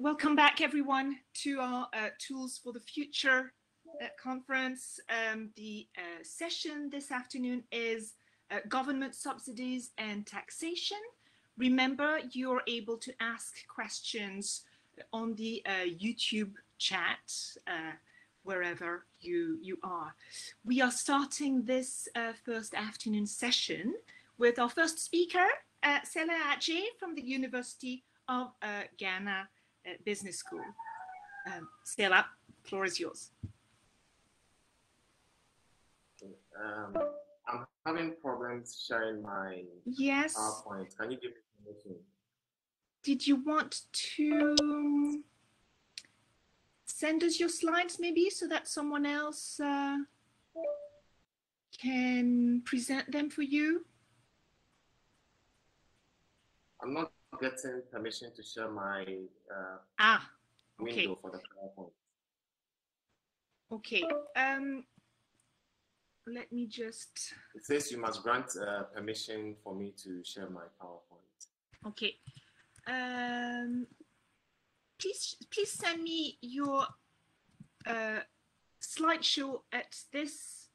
Welcome back, everyone, to our Tools for the Future conference. The session this afternoon is government subsidies and taxation. Remember, you're able to ask questions on the YouTube chat wherever you are. We are starting this first afternoon session with our first speaker, Sela Adjei from the University of Ghana Business School. Sela, floor is yours. I'm having problems sharing my PowerPoint. Can you give me permission? Did you want to send us your slides maybe so that someone else can present them for you? I'm not getting permission to share my window for the PowerPoint. Okay. Let me just... It says you must grant permission for me to share my PowerPoint. Okay. Please send me your slideshow at this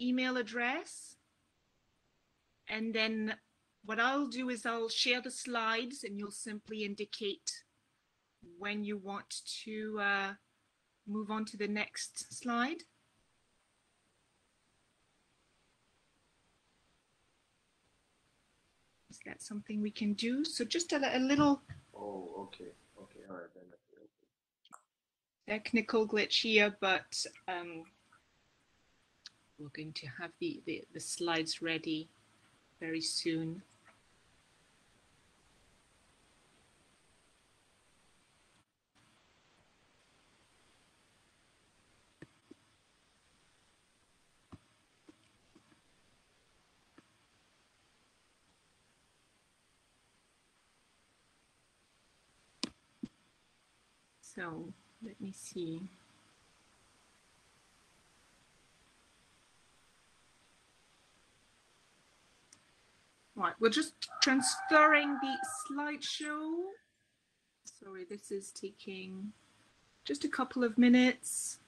email address. And then what I'll do is I'll share the slides and you'll simply indicate when you want to move on to the next slide. Is that something we can do? So just a little... Oh, okay. Okay, all right then. Okay. Technical glitch here, but we're going to have the slides ready very soon. So let me see. Right, we're just transferring the slideshow. Sorry, this is taking just a couple of minutes.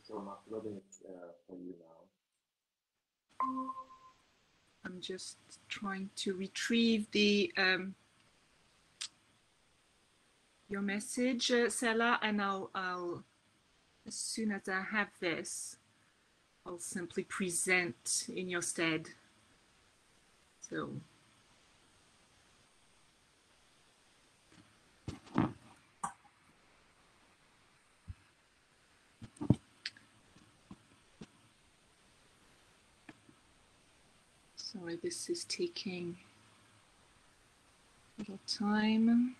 So I'm uploading it for you now. I'm just trying to retrieve the your message, Sela, and I'll as soon as I have this, I'll simply present in your stead. So. Sorry, this is taking a little time.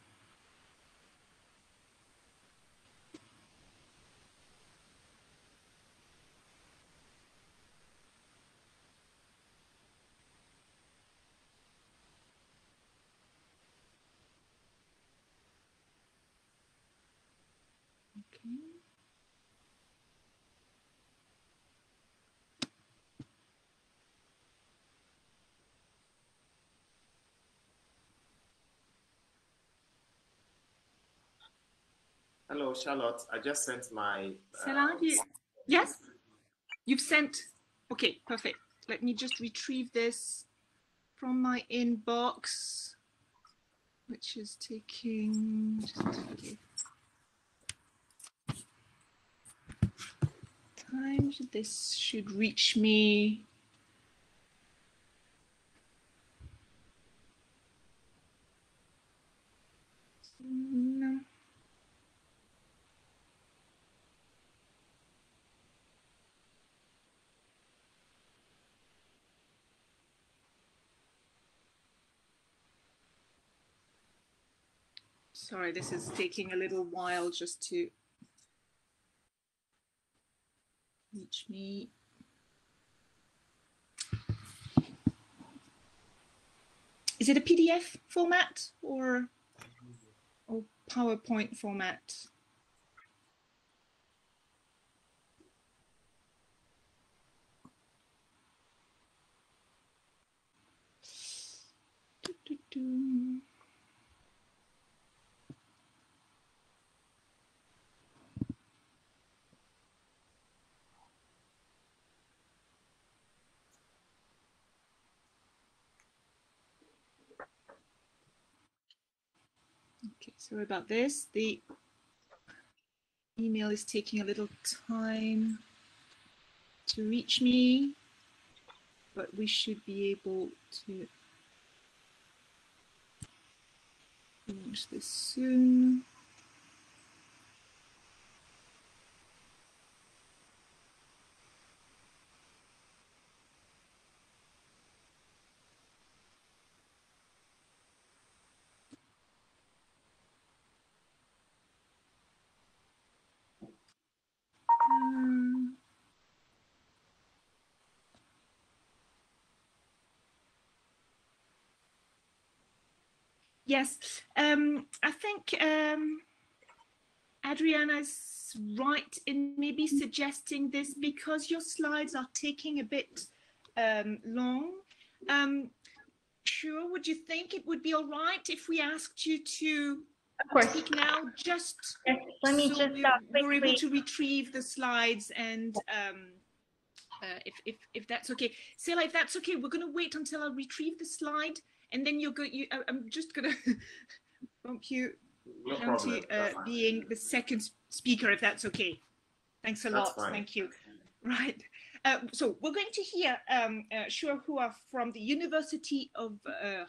Okay. Hello, Charlotte. I just sent my... Yes? You've sent... Okay, perfect. Let me just retrieve this from my inbox, which is taking... time. This should reach me... No. Sorry, this is taking a little while just to reach me. Is it a PDF format or? PowerPoint format. Okay, sorry about this. The email is taking a little time to reach me, but we should be able to launch this soon. Yes, I think Adriana's right in maybe suggesting this because your slides are taking a bit long. Sure, would you think it would be all right if we asked you to speak now? Just yes, let me so just we're able to retrieve the slides, and if that's okay. Sela, if that's okay, we're going to wait until I retrieve the slide, and then I'm just going to bump you down to being the second speaker, if that's okay. Thanks a lot. Thank you. Right. So we're going to hear Sure, who are from the University of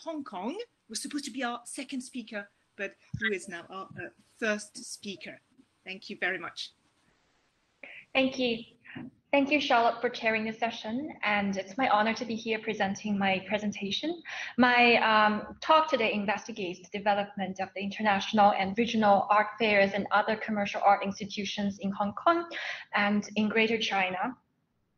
Hong Kong. We're supposed to be our second speaker, but who is now our first speaker. Thank you very much. Thank you. Thank you, Charlotte, for chairing the session, and it's my honor to be here presenting my presentation. My talk today investigates the development of the international and regional art fairs and other commercial art institutions in Hong Kong and in Greater China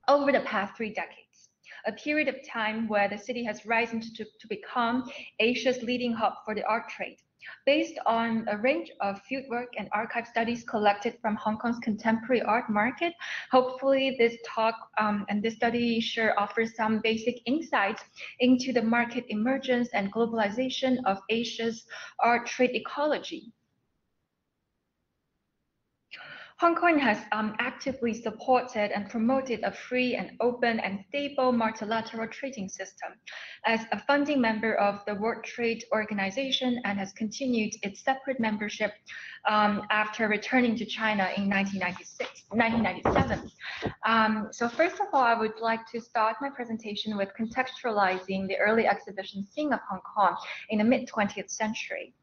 over the past 3 decades, a period of time where the city has risen to become Asia's leading hub for the art trade. Based on a range of fieldwork and archive studies collected from Hong Kong's contemporary art market, hopefully this talk and this study sure offers some basic insights into the market emergence and globalization of Asia's art trade ecology. Hong Kong has actively supported and promoted a free and open and stable multilateral trading system as a founding member of the World Trade Organization, and has continued its separate membership after returning to China in 1997. So first of all, I would like to start my presentation with contextualizing the early exhibition scene of Hong Kong in the mid-20th century.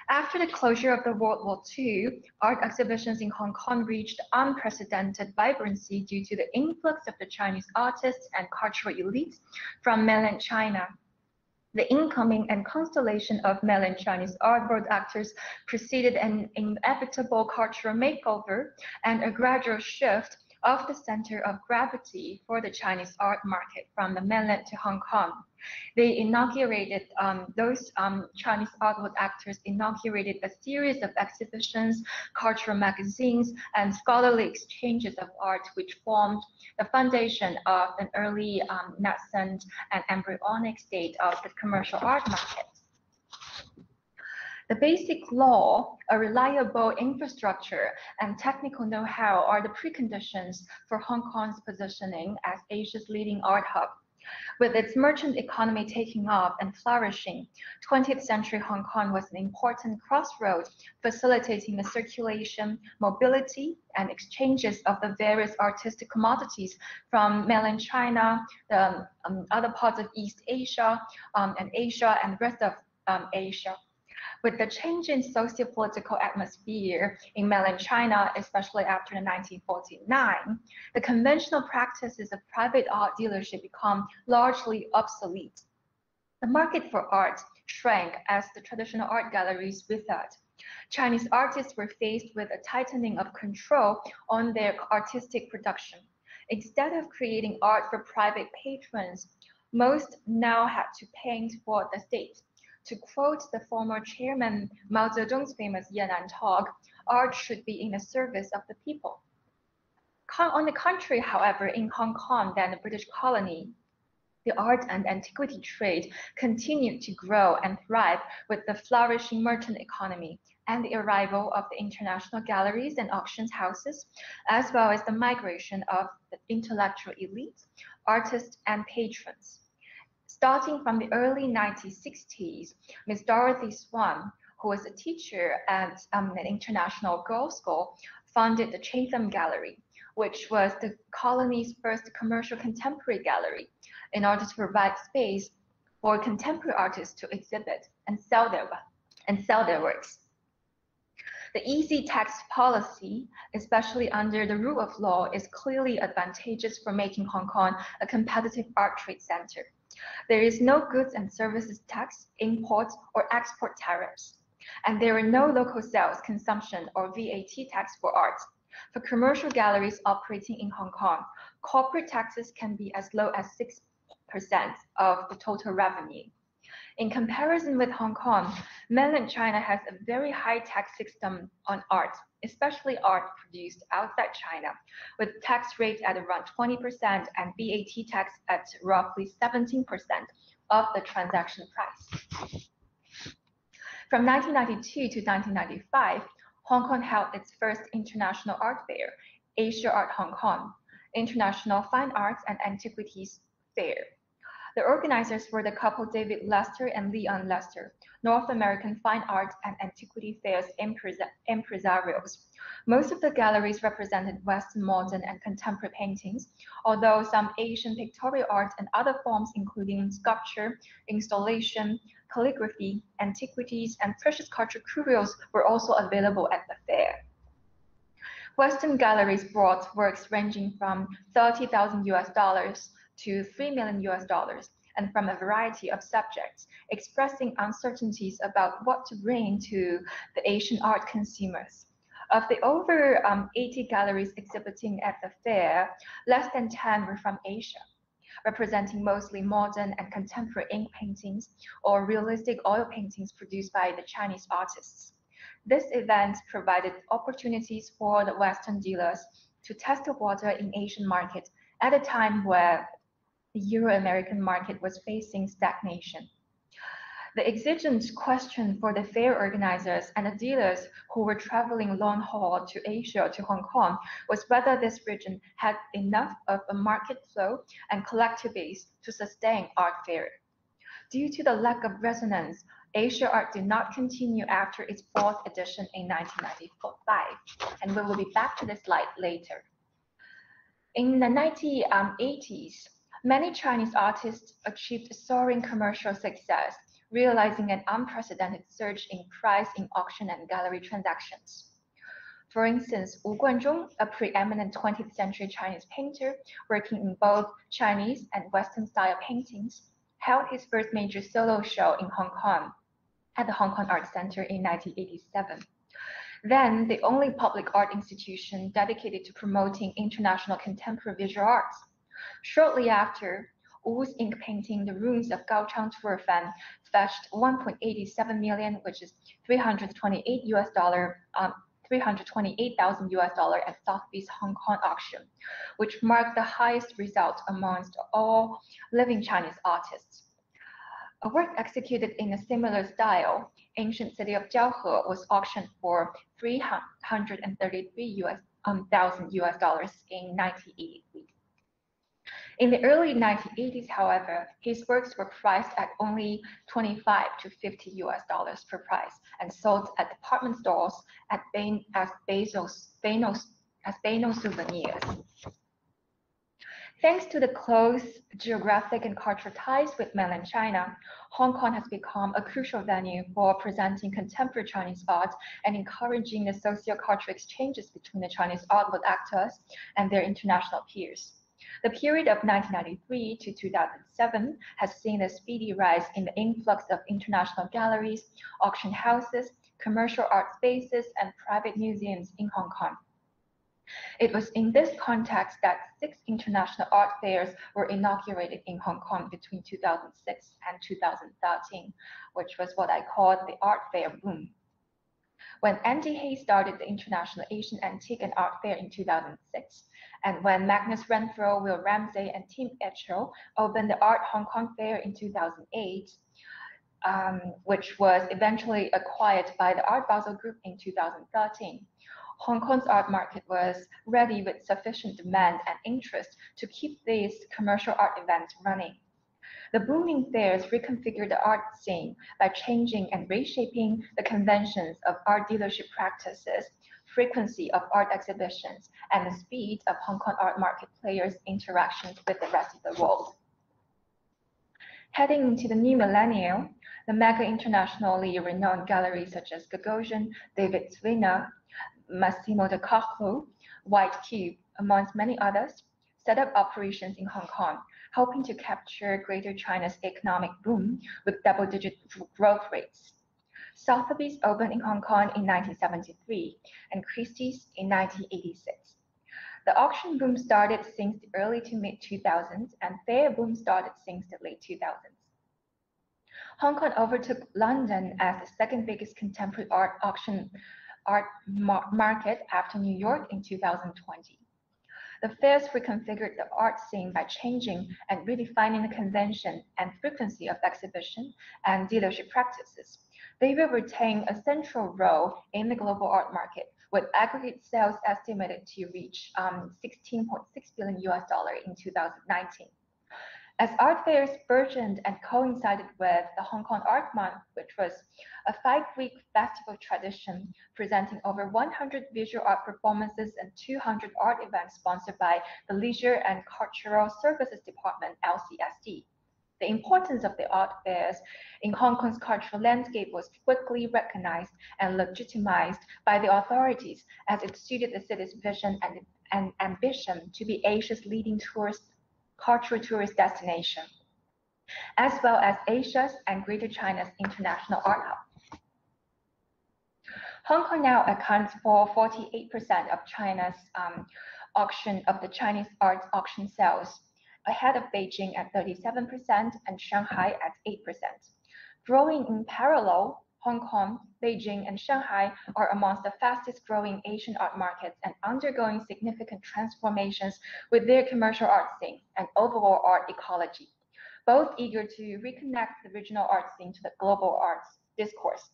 After the closure of the World War II, art exhibitions in Hong Kong reached unprecedented vibrancy due to the influx of the Chinese artists and cultural elites from mainland China. The incoming and constellation of mainland Chinese art world actors preceded an inevitable cultural makeover and a gradual shift of the center of gravity for the Chinese art market from the mainland to Hong Kong. They inaugurated, Chinese art world actors inaugurated a series of exhibitions, cultural magazines, and scholarly exchanges of art, which formed the foundation of an early nascent and embryonic state of the commercial art market. The basic law, a reliable infrastructure, and technical know-how are the preconditions for Hong Kong's positioning as Asia's leading art hub. With its merchant economy taking off and flourishing, 20th century Hong Kong was an important crossroad, facilitating the circulation, mobility, and exchanges of the various artistic commodities from mainland China, the other parts of East Asia, and the rest of Asia. With the change in socio-political atmosphere in mainland China, especially after 1949, the conventional practices of private art dealership become largely obsolete. The market for art shrank as the traditional art galleries withered. Chinese artists were faced with a tightening of control on their artistic production. Instead of creating art for private patrons, most now had to paint for the state. To quote the former chairman Mao Zedong's famous Yan'an talk, art should be in the service of the people. On the contrary, however, in Hong Kong, then the British colony, the art and antiquity trade continued to grow and thrive with the flourishing merchant economy and the arrival of the international galleries and auction houses, as well as the migration of the intellectual elite, artists, and patrons. Starting from the early 1960s, Ms. Dorothy Swan, who was a teacher at an international girls' school, founded the Chatham Gallery, which was the colony's first commercial contemporary gallery, in order to provide space for contemporary artists to exhibit and sell their works. The easy tax policy, especially under the rule of law, is clearly advantageous for making Hong Kong a competitive art trade center. There is no goods and services tax, import or export tariffs, and there are no local sales, consumption, or VAT tax for art. For commercial galleries operating in Hong Kong, corporate taxes can be as low as 6% of the total revenue. In comparison with Hong Kong, mainland China has a very high tax system on art, especially art produced outside China, with tax rates at around 20% and VAT tax at roughly 17% of the transaction price. From 1992 to 1995, Hong Kong held its first international art fair, Asia Art Hong Kong, International Fine Arts and Antiquities Fair. The organizers were the couple David Lester and Leon Lester, North American fine art and antiquity fairs impresarios. Most of the galleries represented Western modern and contemporary paintings, although some Asian pictorial art and other forms including sculpture, installation, calligraphy, antiquities, and precious culture curios were also available at the fair. Western galleries brought works ranging from $30,000 to $3 million, and from a variety of subjects, expressing uncertainties about what to bring to the Asian art consumers. Of the over 80 galleries exhibiting at the fair, less than 10 were from Asia, representing mostly modern and contemporary ink paintings or realistic oil paintings produced by the Chinese artists. This event provided opportunities for the Western dealers to test the water in Asian market at a time where the Euro-American market was facing stagnation. The exigent question for the fair organizers and the dealers who were traveling long haul to Asia, to Hong Kong, was whether this region had enough of a market flow and collector base to sustain art fair. Due to the lack of resonance, Asia Art did not continue after its fourth edition in 1995, and we will be back to this slide later. In the 1980s, many Chinese artists achieved soaring commercial success, realizing an unprecedented surge in price in auction and gallery transactions. For instance, Wu Guanzhong, a preeminent 20th century Chinese painter working in both Chinese and Western style paintings, held his first major solo show in Hong Kong at the Hong Kong Art Center in 1987. Then the only public art institution dedicated to promoting international contemporary visual arts. Shortly after, Wu's ink painting The Ruins of Gaochang Tuerfan fetched 1.87 million, which is $328,000 at Sotheby's Hong Kong auction, which marked the highest result amongst all living Chinese artists. A work executed in a similar style, Ancient City of Jiaohe, was auctioned for $333,000 in 1983. In the early 1980s, however, his works were priced at only $25 to $50 per price and sold at department stores as Beino souvenirs. Thanks to the close geographic and cultural ties with mainland China, Hong Kong has become a crucial venue for presenting contemporary Chinese art and encouraging the socio-cultural exchanges between the Chinese art world actors and their international peers. The period of 1993 to 2007 has seen a speedy rise in the influx of international galleries, auction houses, commercial art spaces, and private museums in Hong Kong. It was in this context that 6 international art fairs were inaugurated in Hong Kong between 2006 and 2013, which was what I called the art fair boom. When Andy Hay started the International Asian Antique and Art Fair in 2006, and when Magnus Renfro, Will Ramsey, and Tim Etchell opened the Art Hong Kong Fair in 2008, which was eventually acquired by the Art Basel Group in 2013. Hong Kong's art market was ready with sufficient demand and interest to keep these commercial art events running. The booming fairs reconfigured the art scene by changing and reshaping the conventions of art dealership practices, frequency of art exhibitions, and the speed of Hong Kong art market players' interactions with the rest of the world. Heading into the new millennium, the mega internationally renowned galleries such as Gagosian, David Zwirner, Massimo De Carlo, White Cube, amongst many others, set up operations in Hong Kong, helping to capture Greater China's economic boom with double-digit growth rates. Sotheby's opened in Hong Kong in 1973 and Christie's in 1986. The auction boom started since the early to mid-2000s, and fair boom started since the late 2000s. Hong Kong overtook London as the second biggest contemporary art market after New York in 2020. The fairs reconfigured the art scene by changing and redefining the convention and frequency of exhibition and dealership practices. They will retain a central role in the global art market, with aggregate sales estimated to reach $16.6 billion in 2019. As art fairs burgeoned and coincided with the Hong Kong Art Month, which was a 5-week festival tradition presenting over 100 visual art performances and 200 art events sponsored by the Leisure and Cultural Services Department, LCSD. The importance of the art fairs in Hong Kong's cultural landscape was quickly recognized and legitimized by the authorities as it suited the city's vision and ambition to be Asia's leading cultural tourist destination, as well as Asia's and Greater China's international art hub. Hong Kong now accounts for 48% of China's the Chinese arts auction sales, ahead of Beijing at 37% and Shanghai at 8%. Growing in parallel, Hong Kong, Beijing, and Shanghai are amongst the fastest growing Asian art markets and undergoing significant transformations with their commercial art scene and overall art ecology, both eager to reconnect the regional art scene to the global arts discourse.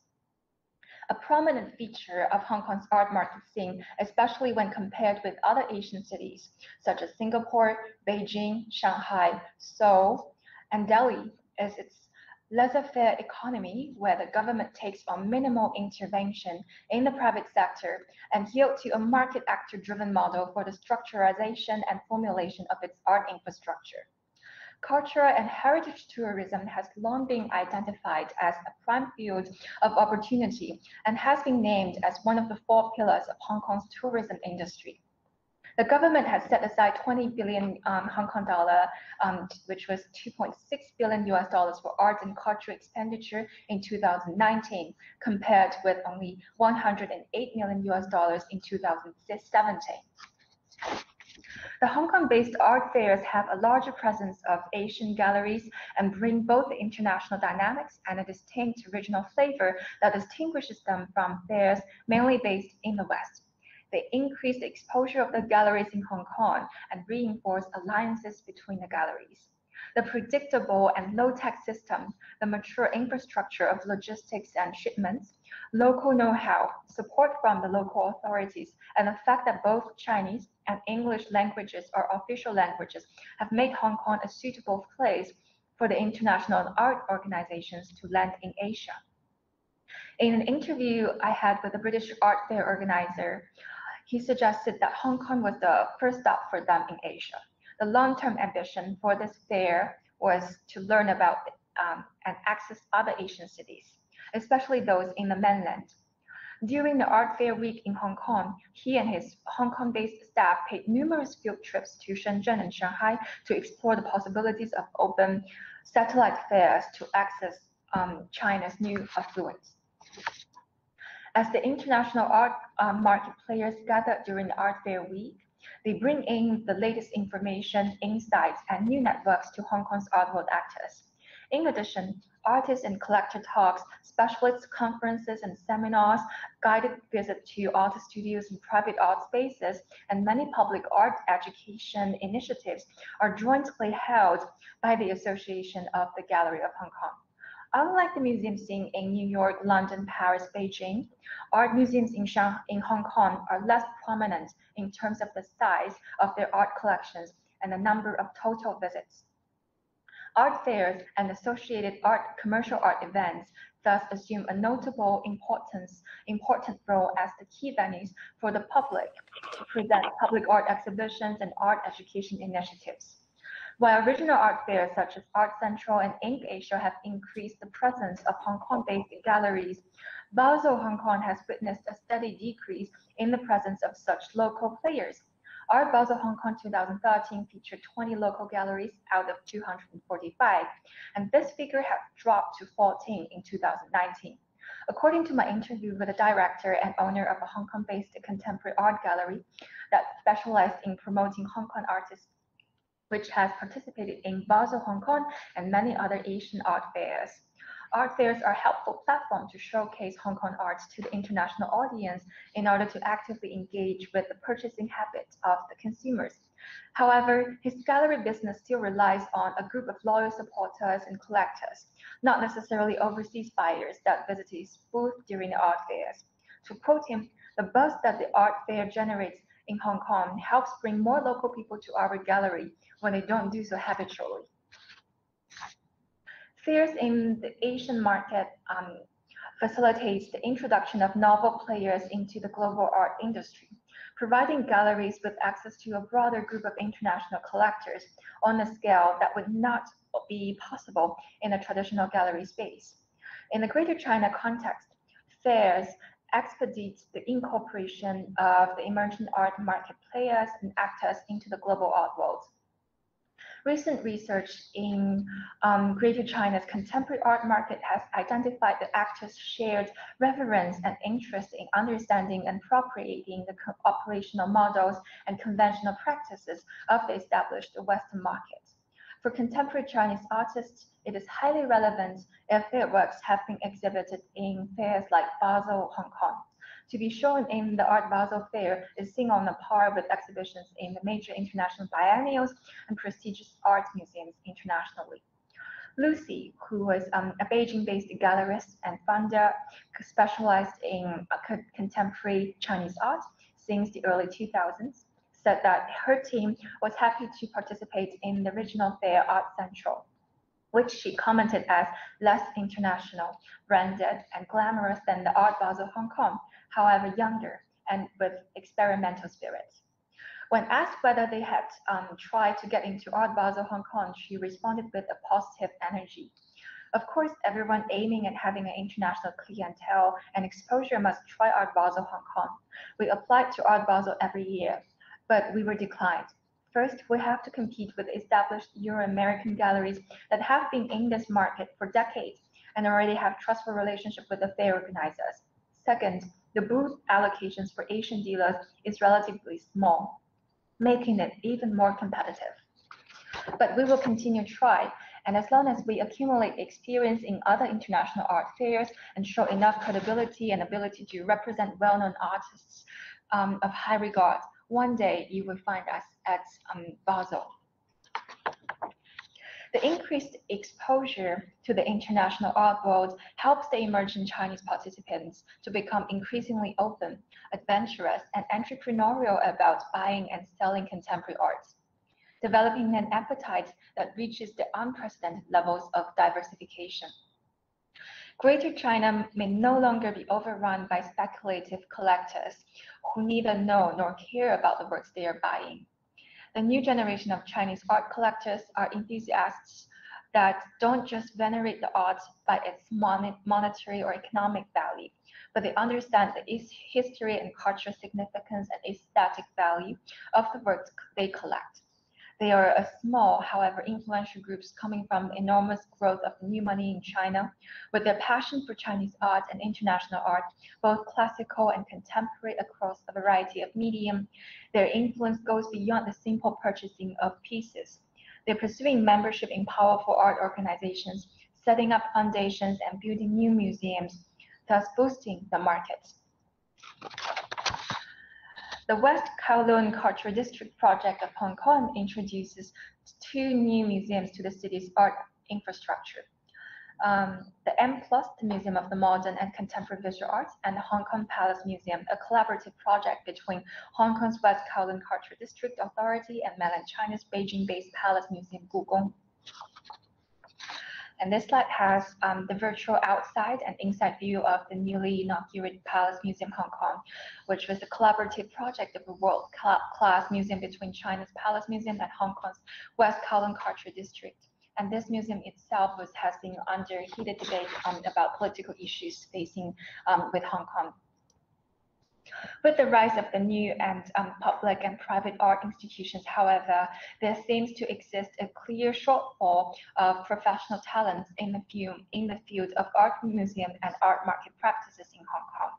A prominent feature of Hong Kong's art market scene, especially when compared with other Asian cities such as Singapore, Beijing, Shanghai, Seoul, and Delhi, is its laissez-faire economy, where the government takes on minimal intervention in the private sector and yields to a market actor-driven model for the structuralization and formulation of its art infrastructure. Cultural and heritage tourism has long been identified as a prime field of opportunity and has been named as one of the 4 pillars of Hong Kong's tourism industry. The government has set aside 20 billion Hong Kong dollar, which was $2.6 billion for arts and cultural expenditure in 2019, compared with only $108 million in 2017. The Hong Kong-based art fairs have a larger presence of Asian galleries and bring both the international dynamics and a distinct regional flavor that distinguishes them from fairs mainly based in the West. They increase the exposure of the galleries in Hong Kong and reinforce alliances between the galleries. The predictable and low-tech system, the mature infrastructure of logistics and shipments, local know-how, support from the local authorities, and the fact that both Chinese and English languages are official languages have made Hong Kong a suitable place for the international art organizations to land in Asia. In an interview I had with a British art fair organizer, he suggested that Hong Kong was the first stop for them in Asia. The long-term ambition for this fair was to learn about and access other Asian cities, especially those in the mainland. During the art fair week in Hong Kong, he and his Hong Kong-based staff paid numerous field trips to Shenzhen and Shanghai to explore the possibilities of open satellite fairs to access China's new affluence. As the international art market players gather during the Art Fair Week, they bring in the latest information, insights, and new networks to Hong Kong's art world actors. In addition, artist and collector talks, specialist conferences and seminars, guided visits to art studios and private art spaces, and many public art education initiatives are jointly held by the Association of the Gallery of Hong Kong. Unlike the museum scene in New York, London, Paris, Beijing, art museums in Hong Kong are less prominent in terms of the size of their art collections and the number of total visits. Art fairs and associated commercial art events thus assume a notable important role as the key venues for the public to present public art exhibitions and art education initiatives. While regional art fairs such as Art Central and Ink Asia have increased the presence of Hong Kong-based galleries, Basel, Hong Kong has witnessed a steady decrease in the presence of such local players. Art Basel Hong Kong 2013 featured 20 local galleries out of 245, and this figure has dropped to 14 in 2019. According to my interview with the director and owner of a Hong Kong-based contemporary art gallery that specialized in promoting Hong Kong artists, which has participated in Basel Hong Kong and many other Asian art fairs. Art fairs are a helpful platform to showcase Hong Kong arts to the international audience in order to actively engage with the purchasing habits of the consumers. However, his gallery business still relies on a group of loyal supporters and collectors, not necessarily overseas buyers that visit his booth during the art fairs. To quote him, the buzz that the art fair generates in Hong Kong helps bring more local people to our gallery when they don't do so habitually. Fairs in the Asian market facilitates the introduction of novel players into the global art industry, providing galleries with access to a broader group of international collectors on a scale that would not be possible in a traditional gallery space. In the Greater China context, fairs expedite the incorporation of the emerging art market players and actors into the global art world. Recent research in Greater China's contemporary art market has identified the actors' shared reverence and interest in understanding and appropriating the operational models and conventional practices of the established Western market. For contemporary Chinese artists, it is highly relevant if their works have been exhibited in fairs like Basel, Hong Kong. To be shown in the Art Basel Fair is seen on a par with exhibitions in the major international biennials and prestigious art museums internationally. Lucy, who was a Beijing-based gallerist and founder specialized in contemporary Chinese art since the early 2000s, said that her team was happy to participate in the regional fair Art Central, which she commented as less international, branded, and glamorous than the Art Basel Hong Kong, however younger and with experimental spirit. When asked whether they had tried to get into Art Basel Hong Kong, she responded with a positive energy. Of course, everyone aiming at having an international clientele and exposure must try Art Basel Hong Kong. We applied to Art Basel every year, but we were declined. First, we have to compete with established Euro-American galleries that have been in this market for decades and already have trustful relationship with the fair organizers. Second, the booth allocations for Asian dealers is relatively small, making it even more competitive. But we will continue to try, and as long as we accumulate experience in other international art fairs and show enough credibility and ability to represent well-known artists of high regard, one day you will find us at Basel. The increased exposure to the international art world helps the emerging Chinese participants to become increasingly open, adventurous, and entrepreneurial about buying and selling contemporary art, developing an appetite that reaches the unprecedented levels of diversification. Greater China may no longer be overrun by speculative collectors who neither know nor care about the works they are buying. The new generation of Chinese art collectors are enthusiasts that don't just venerate the art by its monetary or economic value, but they understand the history and cultural significance and aesthetic value of the works they collect. They are a small, however, influential groups coming from the enormous growth of the new money in China, with their passion for Chinese art and international art, both classical and contemporary across a variety of medium. Their influence goes beyond the simple purchasing of pieces. They're pursuing membership in powerful art organizations, setting up foundations and building new museums, thus boosting the market. The West Kowloon Cultural District project of Hong Kong introduces 2 new museums to the city's art infrastructure. The M+, the Museum of the Modern and Contemporary Visual Arts, and the Hong Kong Palace Museum, a collaborative project between Hong Kong's West Kowloon Cultural District Authority and mainland China's Beijing-based Palace Museum Gugong. And this slide has the virtual outside and inside view of the newly inaugurated Palace Museum Hong Kong, which was a collaborative project of a world-class museum between China's Palace Museum and Hong Kong's West Kowloon Cultural District. And this museum itself has been under heated debate about political issues facing with Hong Kong. With the rise of the new and public and private art institutions, however, there seems to exist a clear shortfall of professional talents in the field of art museum and art market practices in Hong Kong.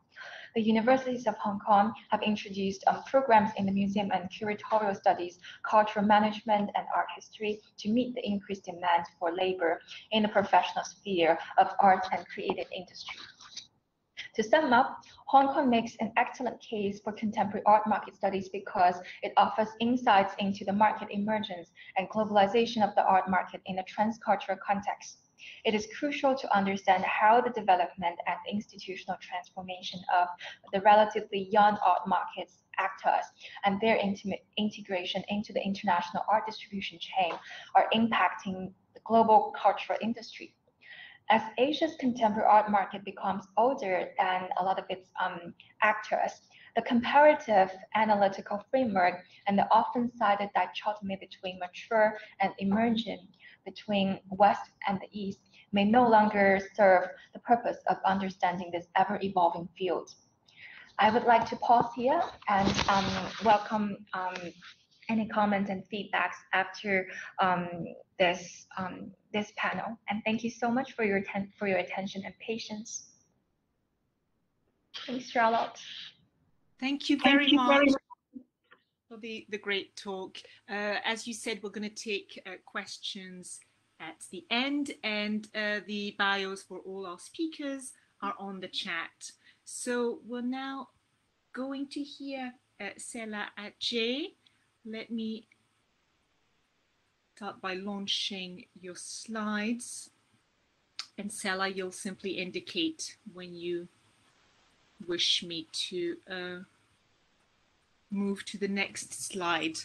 The universities of Hong Kong have introduced programs in the museum and curatorial studies, cultural management, and art history to meet the increased demand for labor in the professional sphere of art and creative industry. To sum up, Hong Kong makes an excellent case for contemporary art market studies because it offers insights into the market emergence and globalization of the art market in a transcultural context. It is crucial to understand how the development and institutional transformation of the relatively young art markets actors and their integration into the international art distribution chain are impacting the global cultural industry. As Asia's contemporary art market becomes older than a lot of its actors, the comparative analytical framework and the often cited dichotomy between mature and emerging, between West and the East, may no longer serve the purpose of understanding this ever-evolving field. I would like to pause here and welcome any comments and feedbacks after this panel. And thank you so much for your attention and patience. Thanks, Charlotte. Thank you very much for the great talk. As you said, we're going to take questions at the end, and the bios for all our speakers are on the chat. So we're now going to hear Sela Adjei. Let me start by launching your slides. And Sela, you'll simply indicate when you wish me to move to the next slide.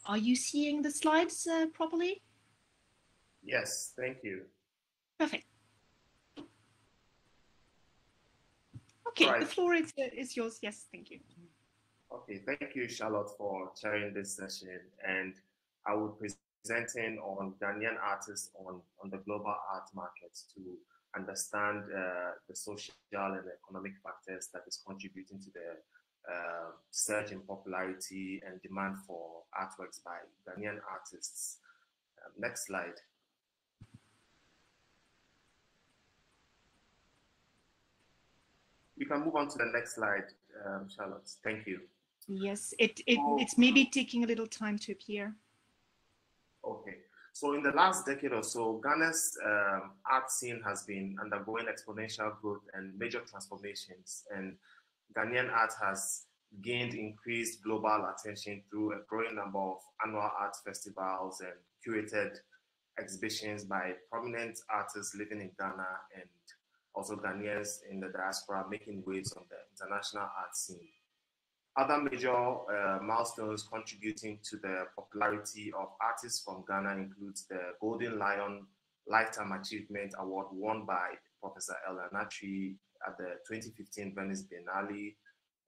Are you seeing the slides properly? Yes, thank you. Perfect. Okay, right. The floor is yours. Yes, thank you. Okay, thank you, Charlotte, for chairing this session. And I will be presenting on Ghanaian artists on the global art markets to understand the social and economic factors that is contributing to the surge in popularity and demand for artworks by Ghanaian artists. Next slide. You can move on to the next slide, Charlotte. Thank you. Yes, it's maybe taking a little time to appear. Okay. So in the last decade or so, Ghana's art scene has been undergoing exponential growth and major transformations, and Ghanaian art has gained increased global attention through a growing number of annual art festivals and curated exhibitions by prominent artists living in Ghana and also Ghanaians in the diaspora making waves on the international art scene. Other major milestones contributing to the popularity of artists from Ghana includes the Golden Lion Lifetime Achievement Award won by Professor Ella Natri at the 2015 Venice Biennale,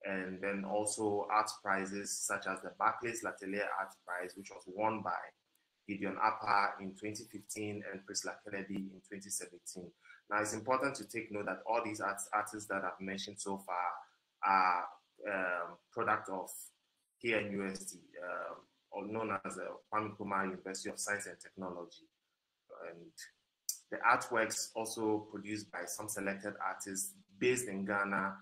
and then also art prizes such as the Barclays L'Atelier Art Prize, which was won by Gideon Appa in 2015 and Priscilla Kennedy in 2017. Now, it's important to take note that all these artists that I've mentioned so far are product of KNUST, or known as the Kwame Nkrumah University of Science and Technology. And the artworks also produced by some selected artists based in Ghana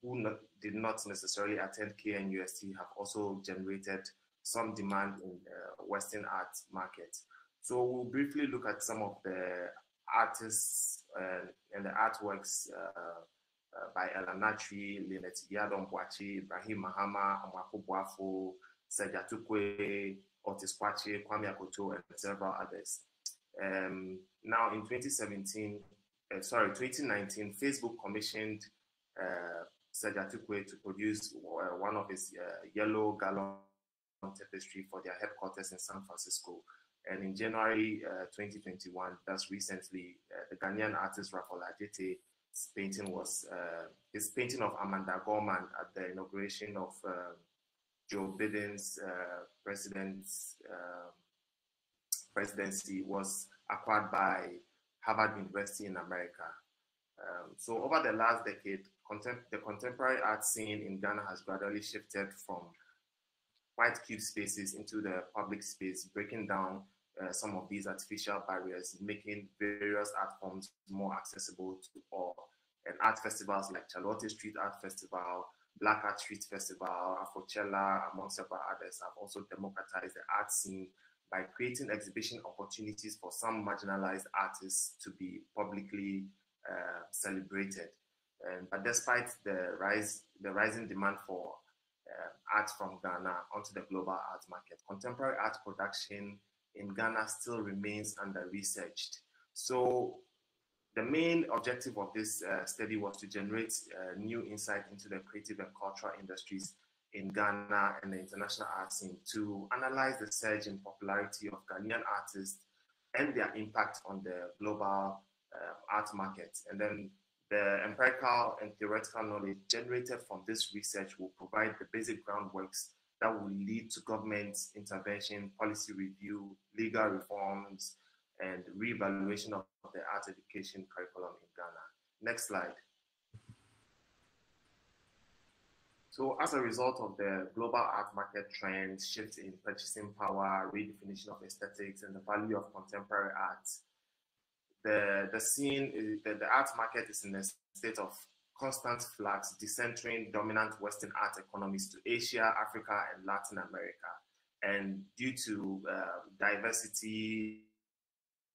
who did not necessarily attend KNUST have also generated some demand in the Western art market. So we'll briefly look at some of the artists and the artworks by Ella Natri, Lynette Giadon Boachi, Ibrahim Mahama, Amwako Boafo, Seja Tukwe, Otis Kwache, Kwame Akoto, and several others. Now in 2019, Facebook commissioned Seja Tukwe to produce one of his yellow gallon tapestry for their headquarters in San Francisco. And in January 2021, that's recently, the Ghanaian artist Raphael Adjete painting was his painting of Amanda Gorman at the inauguration of Joe Biden's presidency was acquired by Harvard University in America. So over the last decade, the contemporary art scene in Ghana has gradually shifted from white cube spaces into the public space, breaking down some of these artificial barriers, making various art forms more accessible to all. And art festivals like Charlotte Street Art Festival, Black Art Street Festival, Afrochella, among several others, have also democratized the art scene by creating exhibition opportunities for some marginalized artists to be publicly celebrated. But despite the rising demand for art from Ghana onto the global art market, contemporary art production in Ghana still remains under-researched. So the main objective of this study was to generate new insight into the creative and cultural industries in Ghana and the international art scene, to analyze the surge in popularity of Ghanaian artists and their impact on the global art market. And then the empirical and theoretical knowledge generated from this research will provide the basic groundworks that will lead to government intervention, policy review, legal reforms, and reevaluation of the art education curriculum in Ghana. Next slide. So as a result of the global art market trend, shift in purchasing power, redefinition of aesthetics, and the value of contemporary art, the art market is in a state of constant flux, decentering dominant Western art economies to Asia, Africa, and Latin America. And due to diversity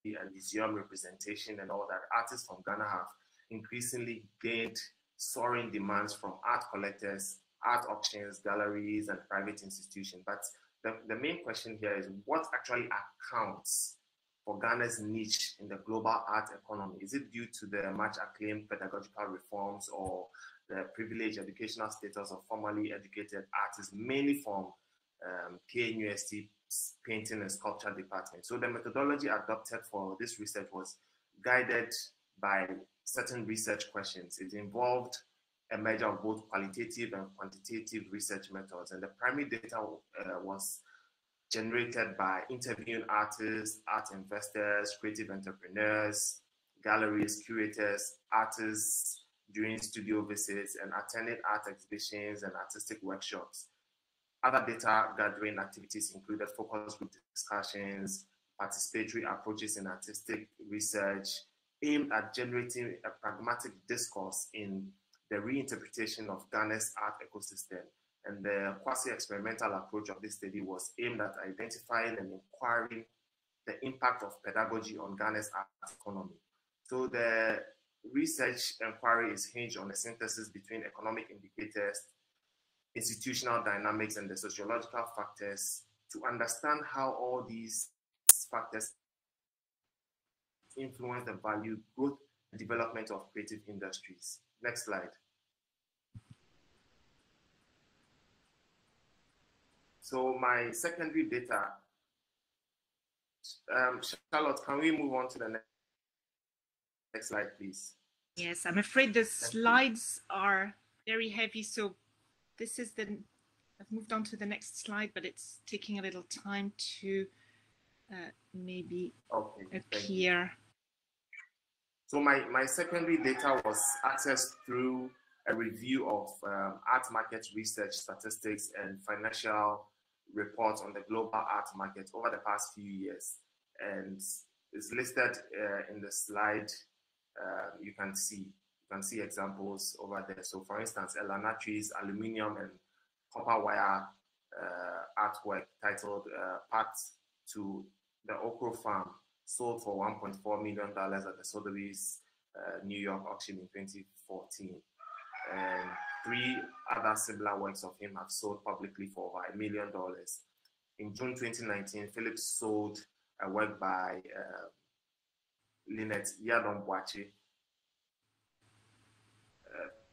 and museum representation and all that, artists from Ghana have increasingly gained soaring demands from art collectors, art auctions, galleries, and private institutions. But the main question here is what actually accounts for Ghana's niche in the global art economy? Is it due to the much acclaimed pedagogical reforms or the privileged educational status of formally educated artists, mainly from KNUST painting and sculpture department? So the methodology adopted for this research was guided by certain research questions. It involved a measure of both qualitative and quantitative research methods, and the primary data was generated by interviewing artists, art investors, creative entrepreneurs, galleries, curators, artists during studio visits, and attending art exhibitions and artistic workshops. Other data gathering activities included focus group discussions, participatory approaches in artistic research, aimed at generating a pragmatic discourse in the reinterpretation of Ghana's art ecosystem. And the quasi-experimental approach of this study was aimed at identifying and inquiring the impact of pedagogy on Ghana's art economy. So the research inquiry is hinged on a synthesis between economic indicators, institutional dynamics, and the sociological factors to understand how all these factors influence the value, growth, and development of creative industries. Next slide. So my secondary data, Charlotte, can we move on to the next slide, please? Yes, I'm afraid the slides are very heavy, so this is I've moved on to the next slide, but it's taking a little time to maybe appear. So my secondary data was accessed through a review of art market research statistics and financial report on the global art market over the past few years, and it's listed in the slide. You can see examples over there. So, for instance, Elanatri's aluminium and copper wire artwork titled "Path to the Okro Farm" sold for $1.4 million at the Sotheby's New York auction in 2014. And 3 other similar works of him have sold publicly for over $1 million. In June 2019, Phillips sold a work by Lynette Yadomboache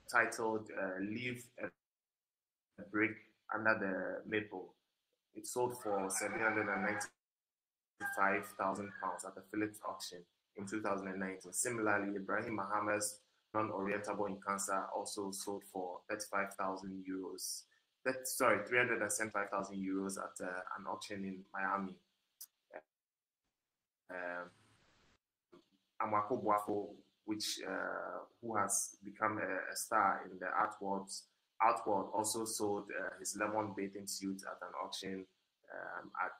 titled "Leave a Brick Under the Maple." It sold for £795,000 at the Phillips auction in 2019. Similarly, Ibrahim Muhammad's Non-Orientable in Cancer also sold for €375,000 at an auction in Miami. Amwako Boafo, who has become a star in the art world, also sold his lemon bathing suit at an auction at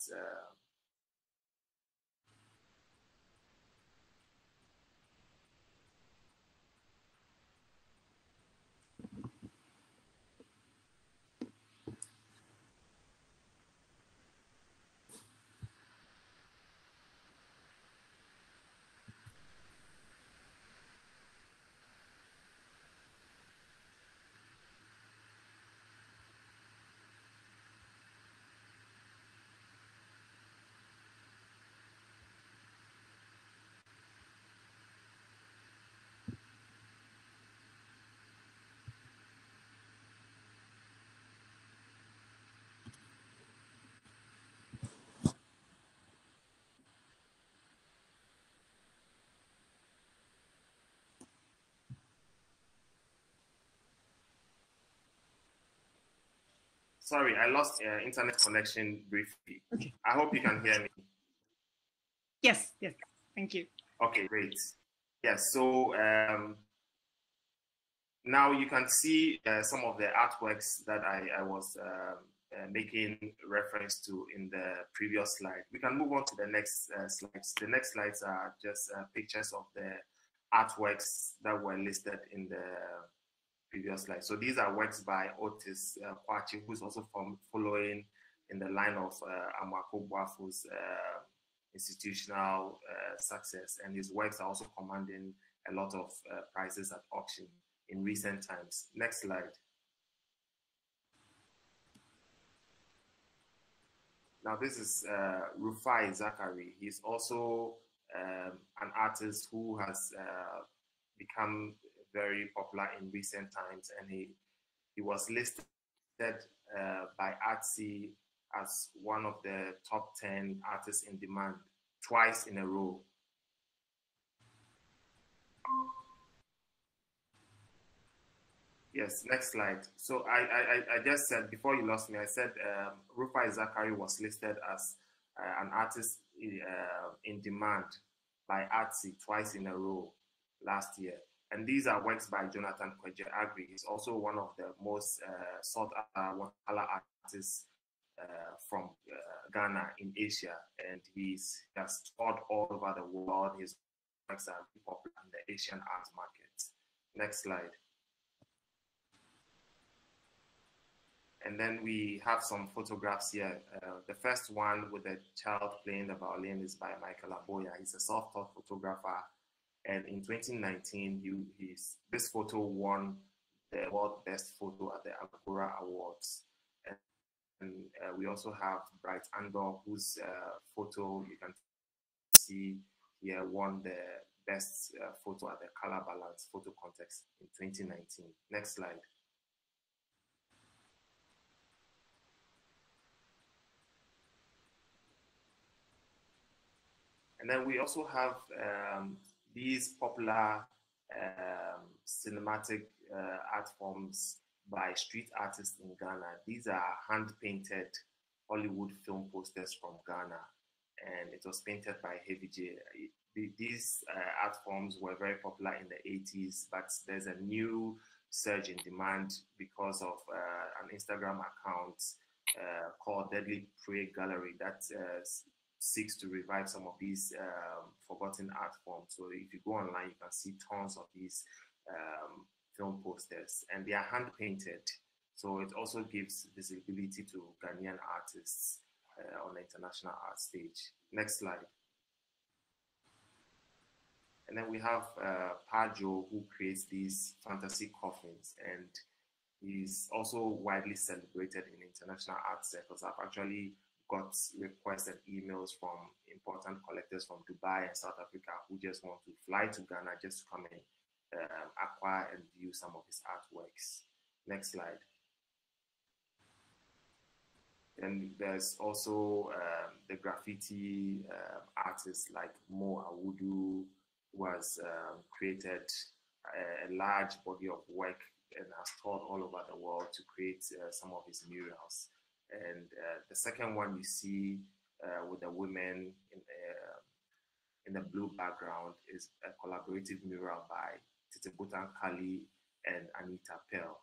Sorry, I lost internet connection briefly. Okay. I hope you can hear me. Yes, thank you. Okay, great. Yes, so now you can see some of the artworks that I was making reference to in the previous slide. We can move on to the next slides. The next slides are just pictures of the artworks that were listed in the previous slide. So these are works by Otis Kwachi, who's also following in the line of Amwako Boafo's institutional success, and his works are also commanding a lot of prizes at auction in recent times. Next slide. Now this is Rufai Zachary. He's also an artist who has become very popular in recent times, and he was listed by Artsy as one of the top 10 artists in demand twice in a row. Yes, next slide. So I just said, before you lost me, I said Rufai Zachary was listed as an artist in demand by Artsy twice in a row last year. And these are works by Jonathan Kweje Agri. He's also one of the most sought after watercolor artists from Ghana in Asia, and he has toured all over the world. His works are popular in the Asian art market. Next slide. And then we have some photographs here. The first one with the child playing the violin is by Michael Aboya. He's a self-taught photographer. And in 2019, this photo won the World Best Photo at the Agora Awards. And we also have Bright Andor, whose photo you can see here won the Best Photo at the Color Balance Photo Contest in 2019. Next slide. And then we also have these popular cinematic art forms by street artists in Ghana. These are hand-painted Hollywood film posters from Ghana, and it was painted by Heavy J. These art forms were very popular in the 80s, but there's a new surge in demand because of an Instagram account called Deadly Prey Gallery that seeks to revive some of these forgotten art forms. So if you go online, you can see tons of these film posters, and they are hand painted. So it also gives visibility to Ghanaian artists on the international art stage. Next slide. And then we have Pajo, who creates these fantasy coffins, and he's also widely celebrated in international art circles. I've actually got requests and emails from important collectors from Dubai and South Africa who just want to fly to Ghana just to come and acquire and view some of his artworks. Next slide. And there's also the graffiti artists like Mo Awudu, who has created a large body of work and has toured all over the world to create some of his murals. And the second one you see with the women in the blue background is a collaborative mural by Titibutan Kali and Anita Pearl.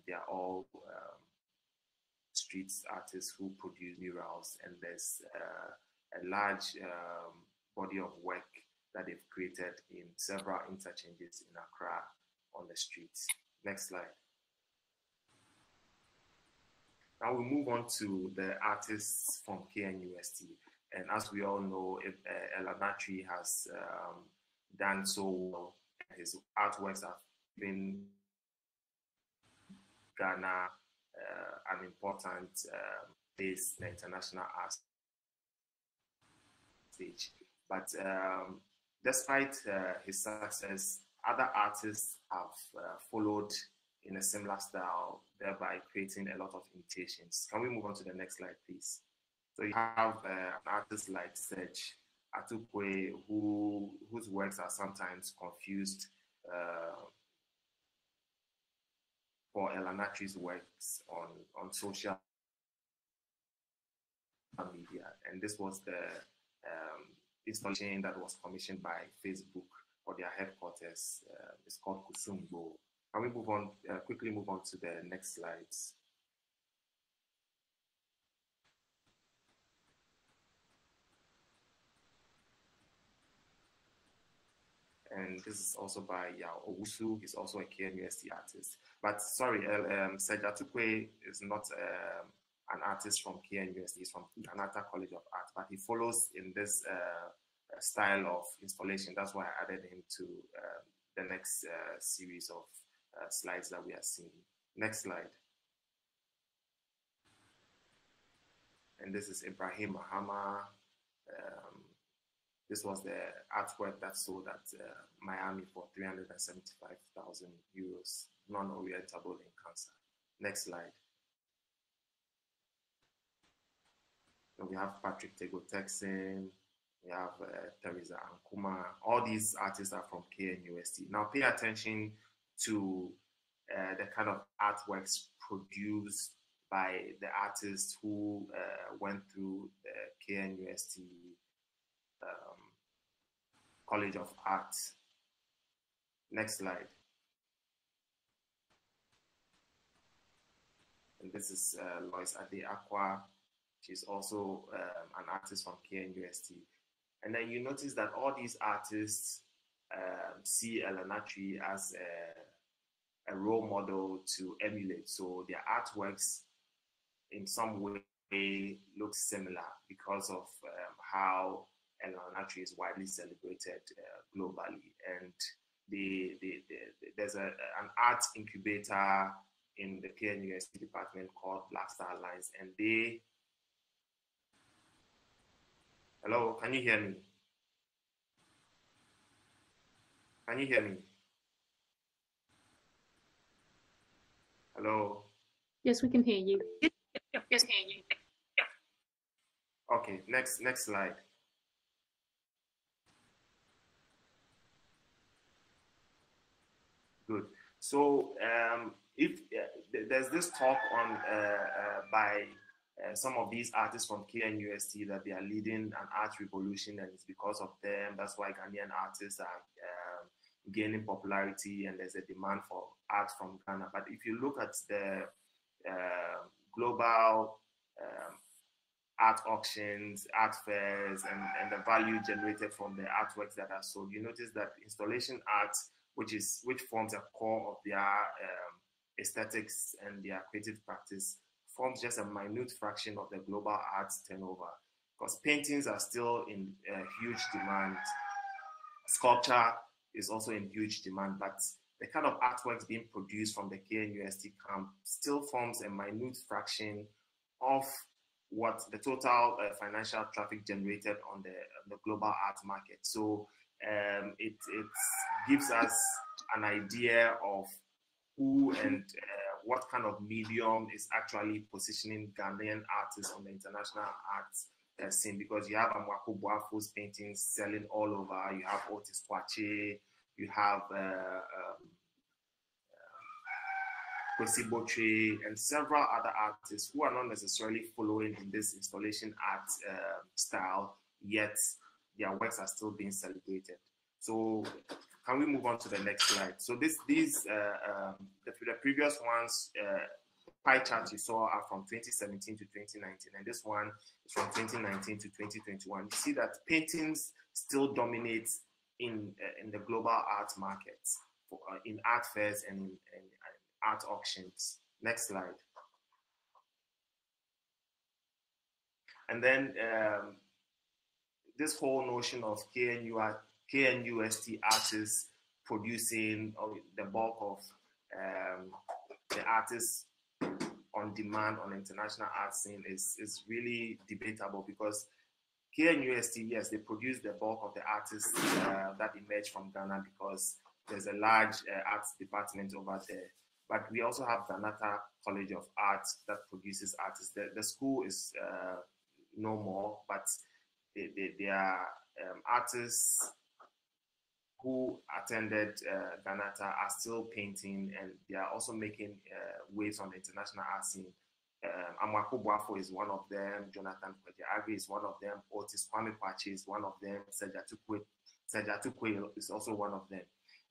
They are all street artists who produce murals, and there's a large body of work that they've created in several interchanges in Accra on the streets. Next slide. Now we move on to the artists from KNUST. And as we all know, Elanatri has done so well. His artworks have been Ghana an important place in the international art stage. But despite his success, other artists have followed in a similar style, thereby creating a lot of imitations. Can we move on to the next slide, please? So you have an artist like Serge Atukwe, whose works are sometimes confused for Elanatri's works on social media. And this was the installation that was commissioned by Facebook for their headquarters. It's called Kusumbo. Can we move on, quickly move on to the next slides? And this is also by Yao Owusu. He's also a KNUST artist. But sorry, Serge Atukwe is not an artist from KNUST. He's from Kanata College of Art, but he follows in this style of installation. That's why I added him to the next series of slides that we are seeing. Next slide. And this is Ibrahim Mahama. This was the artwork that sold at Miami for 375,000 euros, non-orientable in cancer. Next slide. And we have Patrick Tego-Texan, we have Teresa Ankuma. All these artists are from KNUST. Now pay attention to the kind of artworks produced by the artists who went through the KNUST College of Art. Next slide. And this is Lois Ade Aqua. She's also an artist from KNUST. And then you notice that all these artists see Elanatri as a role model to emulate. So their artworks in some way look similar because of how Elanatri is widely celebrated globally. And there's an art incubator in the KNUST department called Black Star Alliance, and they... Hello, can you hear me? Can you hear me? Hello? Yes, we can hear you. Yes, can you? Okay, next slide. Good. So if there's this talk on by some of these artists from KNUST that they are leading an art revolution, and it's because of them. That's why Ghanaian artists are gaining popularity, and there's a demand for art from Ghana. But if you look at the global art auctions, art fairs, and the value generated from the artworks that are sold. You notice that installation art, which forms a core of their aesthetics and their creative practice, forms just a minute fraction of the global arts turnover, because paintings are still in huge demand. Sculpture is also in huge demand, but the kind of artworks being produced from the KNUST camp still forms a minute fraction of what the total financial traffic generated on the global art market. So it gives us an idea of who and what kind of medium is actually positioning Ghanaian artists on the international art scene, because you have Amwako Boafo's paintings selling all over, you have Otis Kwache, you have Kwesi Botwe, and several other artists who are not necessarily following in this installation art style, yet their works are still being celebrated. So can we move on to the next slide? So the previous ones, pie charts you saw are from 2017 to 2019, and this one is from 2019 to 2021. You see that paintings still dominate in the global art market, in art fairs and in art auctions. Next slide. And then this whole notion of KNUST artists producing the bulk of the artists on demand on the international art scene is really debatable, because KNUST, yes, they produce the bulk of the artists that emerge from Ghana, because there's a large arts department over there. But we also have Ghanata College of Art that produces artists. The school is no more, but they are artists who attended Ghanata are still painting, and they are also making waves on the international art scene. Amwako Boafo is one of them, Jonathan Kwejiagri is one of them, Otis Kwame Kwache is one of them, Sejatukwe is also one of them.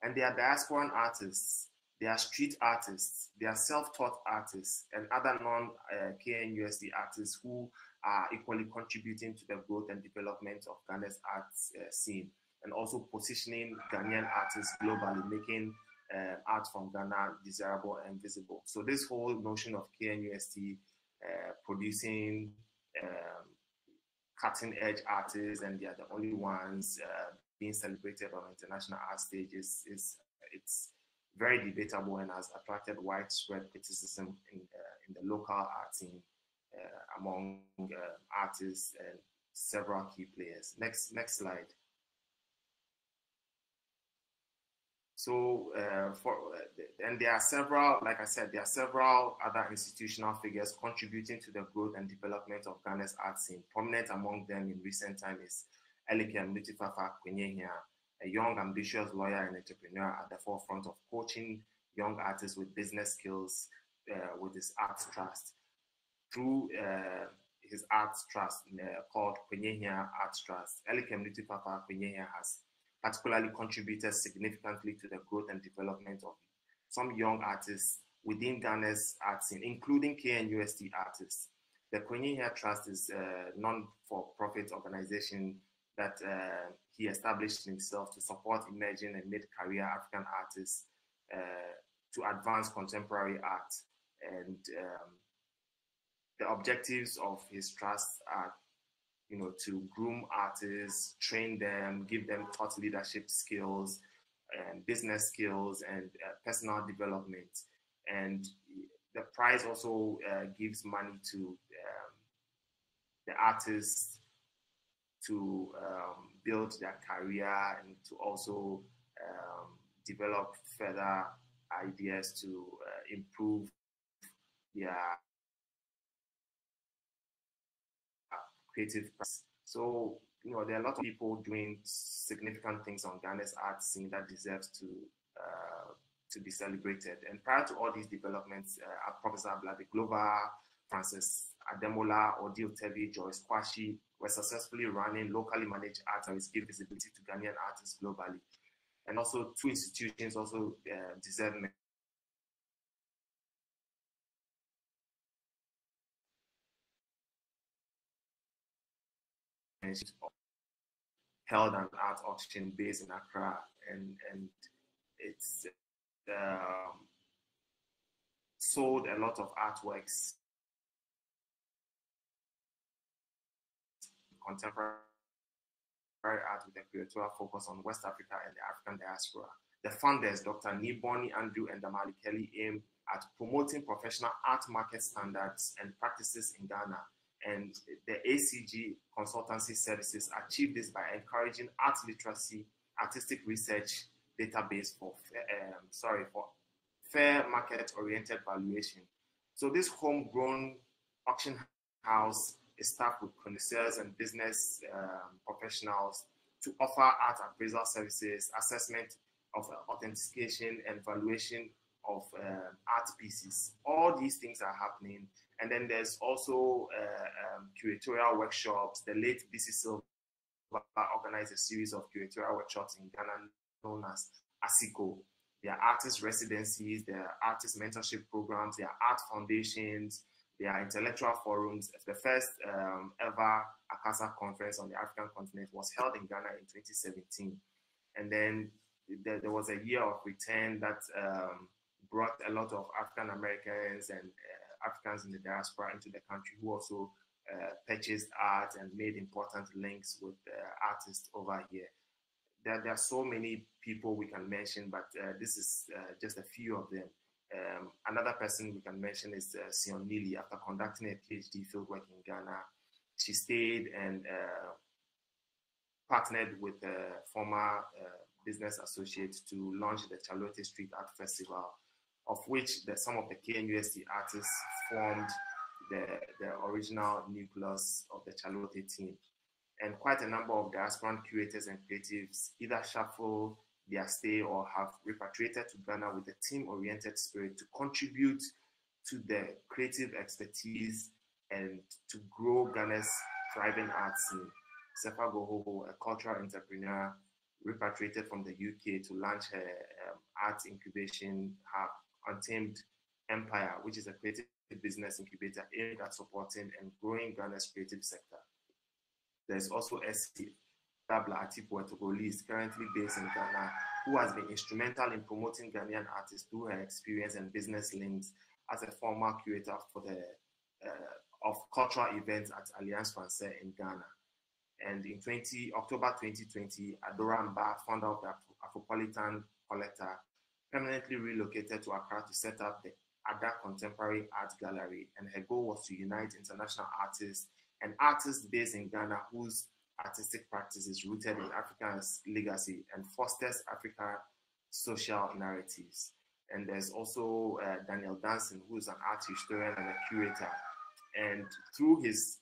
And they are diasporan artists, they are street artists, they are self-taught artists, and other non-KNUST artists who are equally contributing to the growth and development of Ghana's arts scene, and also positioning Ghanaian artists globally, making art from Ghana desirable and visible. So this whole notion of KNUST producing cutting-edge artists, and they are the only ones being celebrated on international art stages, it's very debatable and has attracted widespread criticism in the local art scene among artists and several key players. Next slide. So, and there are several, like I said, there are several other institutional figures contributing to the growth and development of Ghana's art scene. Prominent among them in recent time is Elikem Lutifafa Kwenyehia, a young, ambitious lawyer and entrepreneur at the forefront of coaching young artists with business skills with his arts trust. Through his arts trust called Kwenyehia Arts Trust, Elikem Lutifafa Kwenyehia has particularly contributed significantly to the growth and development of some young artists within Ghana's art scene, including KNUST artists. The Kwenyehia Trust is a non-for-profit organization that he established himself to support emerging and mid-career African artists to advance contemporary art. And the objectives of his trust are, to groom artists, train them, give them thought leadership skills, business skills, and personal development. And the prize also gives money to the artists to build their career and to also develop further ideas to improve their creative practice. So, there are a lot of people doing significant things on Ghana's art scene that deserves to be celebrated. And prior to all these developments, Professor Blade Glover, Francis Ademola, Odile Tevi, Joyce Kwashi were successfully running locally managed arteries, give visibility to Ghanaian artists globally. And also, two institutions also deserve held an art auction based in Accra, and it's sold a lot of artworks, contemporary art with a curatorial focus on West Africa and the African diaspora. The founders, Dr. Niboni Andrew and Damali Kelly, aim at promoting professional art market standards and practices in Ghana. And the ACG consultancy services achieve this by encouraging art literacy, artistic research database for fair market-oriented valuation. So this homegrown auction house is staffed with connoisseurs and business professionals to offer art appraisal services, assessment of authentication, and valuation of art pieces. All these things are happening. And then there's also curatorial workshops. The late BC Silva organized a series of curatorial workshops in Ghana known as ASICO. There are artist residencies, there are artist mentorship programs, there are art foundations, there are intellectual forums. The first ever ACASA conference on the African continent was held in Ghana in 2017. And then there was a year of return that brought a lot of African Americans and Africans in the diaspora into the country who also purchased art and made important links with artists over here. There are so many people we can mention, but this is just a few of them. Another person we can mention is Sion Lily. After conducting a PhD fieldwork in Ghana, she stayed and partnered with a former business associate to launch the Charlotte Street Art Festival, of which some of the KNUST artists formed the original nucleus of the Charlotte team. And quite a number of diasporan curators and creatives either shuffle their stay or have repatriated to Ghana with a team-oriented spirit to contribute to the creative expertise and to grow Ghana's thriving art scene. Sefa Gohoho, a cultural entrepreneur, repatriated from the UK to launch her art incubation hub, Untamed Empire, which is a creative business incubator aimed at supporting and growing Ghana's creative sector. There's also SC Dabla Atipo Etogolese, currently based in Ghana, who has been instrumental in promoting Ghanaian artists through her experience and business links as a former curator for the of cultural events at Alliance Française in Ghana. And in October 2020, Adora Mba, founder of the Afropolitan Collector, permanently relocated to Accra to set up the Ada Contemporary Art Gallery, and her goal was to unite international artists and artists based in Ghana whose artistic practice is rooted in Africa's legacy and fosters African social narratives. And there's also Daniel Danson, who is an art historian and a curator. And through his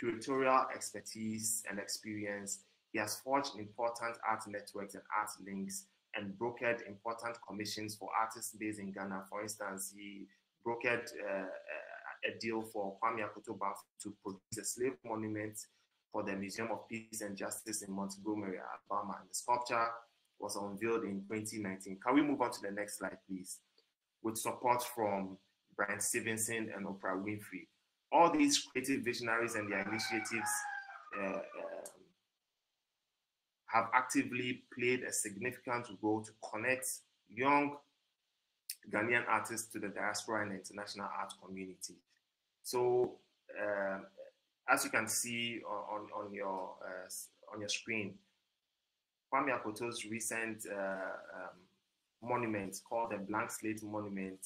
curatorial expertise and experience, he has forged important art networks and art links and brokered important commissions for artists based in Ghana. For instance, he brokered a deal for Kwame Akoto Bafo to produce a slave monument for the Museum of Peace and Justice in Montgomery, Alabama. And the sculpture was unveiled in 2019. Can we move on to the next slide, please? With support from Brian Stevenson and Oprah Winfrey. All these creative visionaries and their initiatives have actively played a significant role to connect young Ghanaian artists to the diaspora and the international art community. So, as you can see on your screen, Kwame Akoto's recent monument called the Blank Slate Monument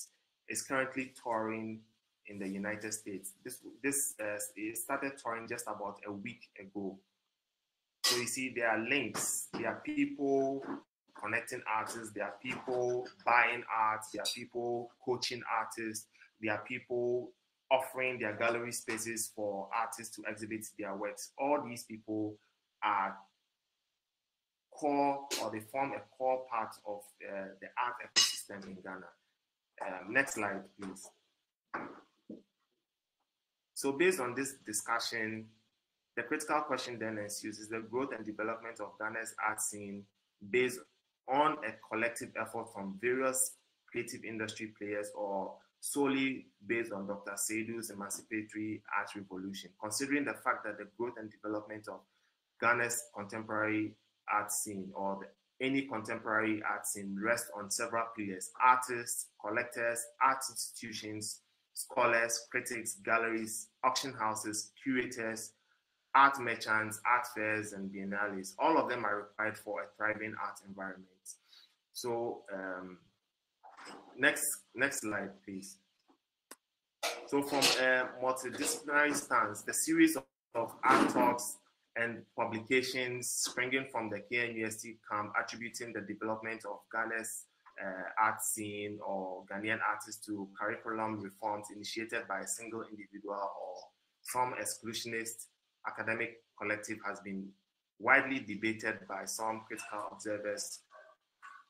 is currently touring in the United States. It started touring just about a week ago. So you see, there are links, there are people connecting artists, there are people buying art, there are people coaching artists, there are people offering their gallery spaces for artists to exhibit their works. All these people are core, or they form a core part of the art ecosystem in Ghana. Next slide, please. So based on this discussion, the critical question then ensues: is the growth and development of Ghana's art scene based on a collective effort from various creative industry players, or solely based on Dr. Seydou's emancipatory art revolution? Considering the fact that the growth and development of Ghana's contemporary art scene, or any contemporary art scene, rests on several pillars: artists, collectors, art institutions, scholars, critics, galleries, auction houses, curators, art merchants, art fairs, and biennales. All of them are required for a thriving art environment. So next slide, please. So from a multidisciplinary stance, the series of art talks and publications springing from the KNUST camp attributing the development of Ghana's art scene or Ghanaian artists to curriculum reforms initiated by a single individual or some exclusionist academic collective has been widely debated by some critical observers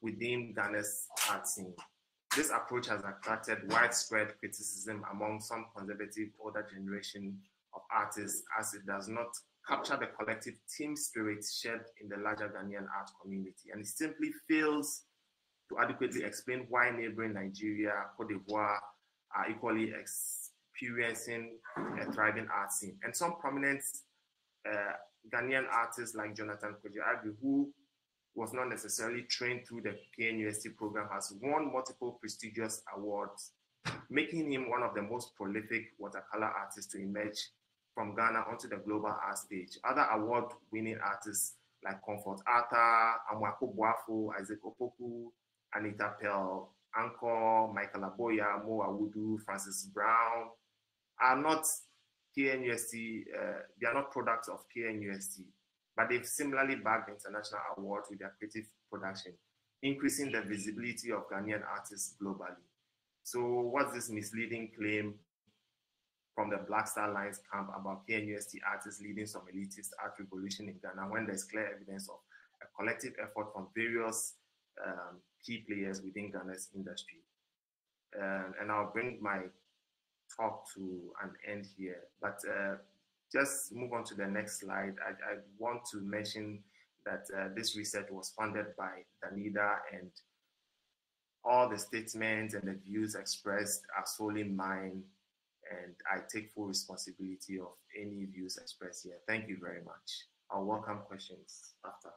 within Ghana's art scene. This approach has attracted widespread criticism among some conservative older generation of artists, as it does not capture the collective team spirit shared in the larger Ghanaian art community, and it simply fails to adequately explain why neighboring Nigeria, Cote d'Ivoire are equally experiencing a thriving art scene. And some prominent Ghanaian artists like Jonathan Kojo-Agbe, who was not necessarily trained through the KNUST program, has won multiple prestigious awards, making him one of the most prolific watercolor artists to emerge from Ghana onto the global art stage. Other award-winning artists like Comfort Arthur, Amwako Boafo, Isaac Opoku, Anita Pell, Anchor, Michael Aboya, Mo Awudu, Francis Brown are not KNUST, they are not products of KNUST, but they've similarly bagged international awards with their creative production, increasing the visibility of Ghanaian artists globally. So what's this misleading claim from the Black Star Lines camp about KNUST artists leading some elitist art revolution in Ghana, when there's clear evidence of a collective effort from various key players within Ghana's industry? And I'll bring my talk to an end here, but just move on to the next slide. I want to mention that this research was funded by Danida, and all the statements and the views expressed are solely mine, and I take full responsibility of any views expressed here. Thank you very much. I'll welcome questions after.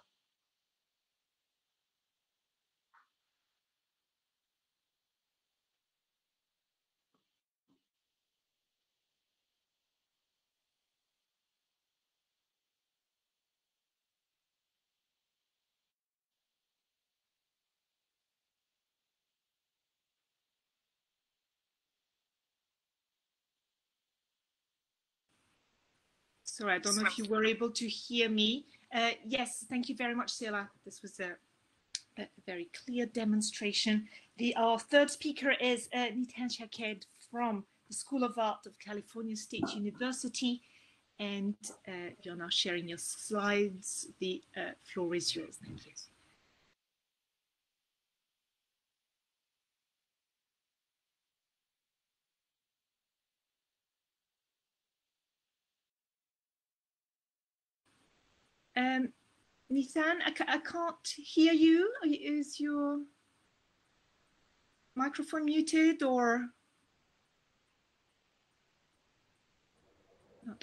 Sorry, I don't know if you were able to hear me. Yes, thank you very much, Sela. This was a very clear demonstration. Our third speaker is Nitin Shaked from the School of Art of California State University. And you're now sharing your slides. The floor is yours. Thank you. Nitin, I can't hear you. Is your microphone muted, or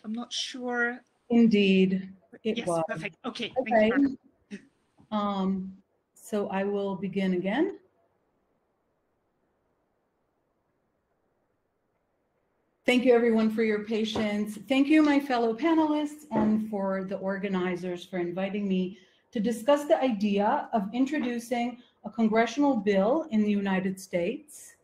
I'm not sure. Indeed, it yes, was. Perfect. Okay. Okay. Thank you. So I will begin again. Thank you everyone for your patience. Thank you, my fellow panelists, and for the organizers for inviting me to discuss the idea of introducing a congressional bill in the United States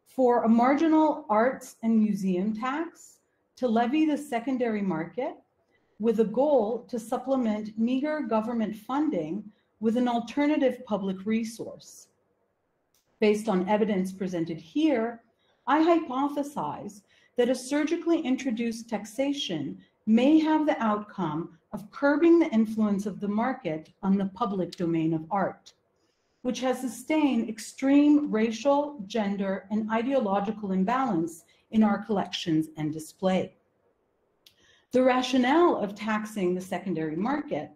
for a marginal arts and museum tax to levy the secondary market with a goal to supplement meager government funding with an alternative public resource. Based on evidence presented here, I hypothesize that a surgically introduced taxation may have the outcome of curbing the influence of the market on the public domain of art, which has sustained extreme racial, gender, and ideological imbalance in our collections and display. The rationale of taxing the secondary market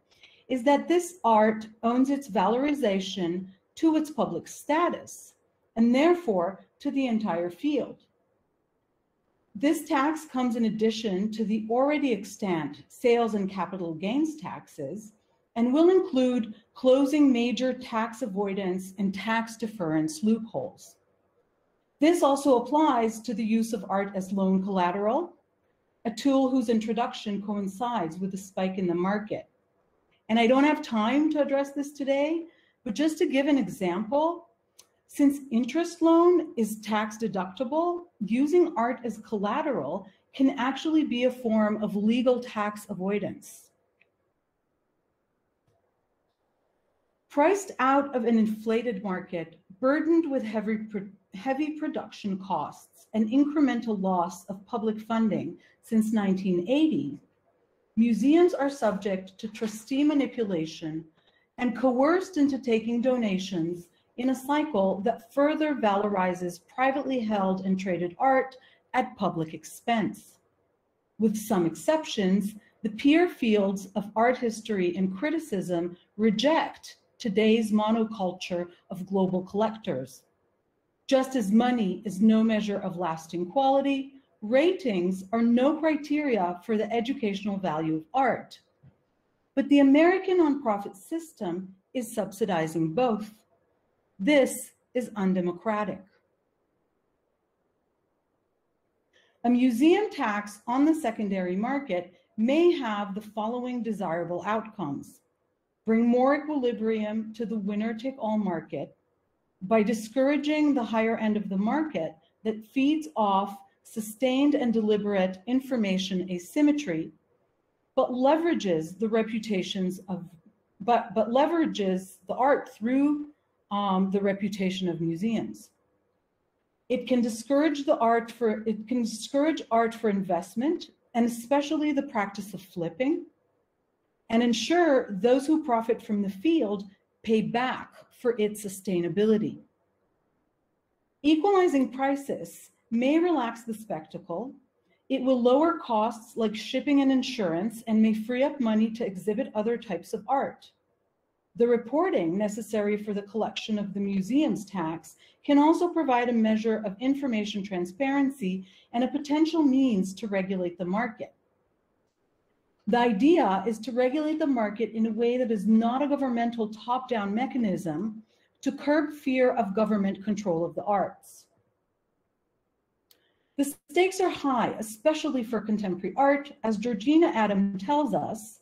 is that this art owns its valorization to its public status, and therefore to the entire field. This tax comes in addition to the already extant sales and capital gains taxes and will include closing major tax avoidance and tax deference loopholes. This also applies to the use of art as loan collateral, a tool whose introduction coincides with the spike in the market. And I don't have time to address this today, but just to give an example, since interest loan is tax deductible, using art as collateral can actually be a form of legal tax avoidance. Priced out of an inflated market, burdened with heavy production costs and incremental loss of public funding since 1980, museums are subject to trustee manipulation and coerced into taking donations in a cycle that further valorizes privately held and traded art at public expense. With some exceptions, the peer fields of art history and criticism reject today's monoculture of global collectors. Just as money is no measure of lasting quality, ratings are no criteria for the educational value of art. But the American nonprofit system is subsidizing both. This is undemocratic. A museum tax on the secondary market may have the following desirable outcomes: bring more equilibrium to the winner-take-all market by discouraging the higher end of the market that feeds off sustained and deliberate information asymmetry, but leverages the reputations of, but leverages the art through the reputation of museums. It can discourage art for investment, and especially the practice of flipping, and ensure those who profit from the field pay back for its sustainability. Equalizing prices may relax the spectacle. It will lower costs like shipping and insurance and may free up money to exhibit other types of art. The reporting necessary for the collection of the museum's tax can also provide a measure of information transparency and a potential means to regulate the market. The idea is to regulate the market in a way that is not a governmental top-down mechanism to curb fear of government control of the arts. The stakes are high, especially for contemporary art. As Georgina Adam tells us,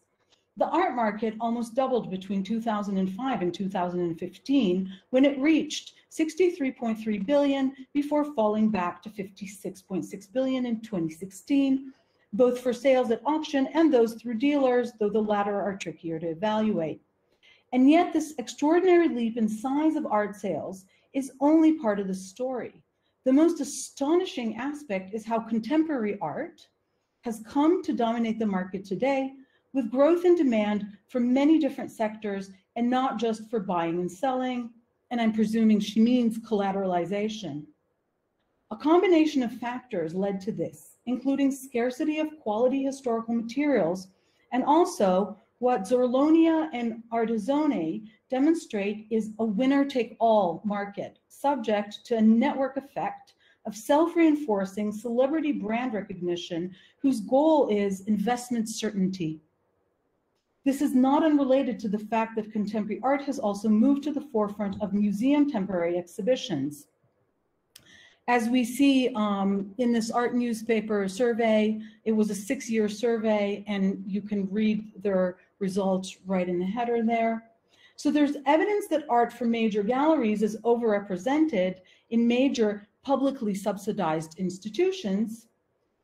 the art market almost doubled between 2005 and 2015, when it reached 63.3 billion before falling back to 56.6 billion in 2016, both for sales at auction and those through dealers, though the latter are trickier to evaluate. And yet this extraordinary leap in size of art sales is only part of the story. The most astonishing aspect is how contemporary art has come to dominate the market today, with growth in demand from many different sectors and not just for buying and selling, and I'm presuming she means collateralization. A combination of factors led to this, including scarcity of quality historical materials, and also what Zorlonia and Artizone demonstrate is a winner-take-all market, subject to a network effect of self-reinforcing celebrity brand recognition whose goal is investment certainty. This is not unrelated to the fact that contemporary art has also moved to the forefront of museum temporary exhibitions. As we see in this art newspaper survey, it was a 6-year survey, and you can read their results right in the header there. So there's evidence that art from major galleries is overrepresented in major publicly subsidized institutions.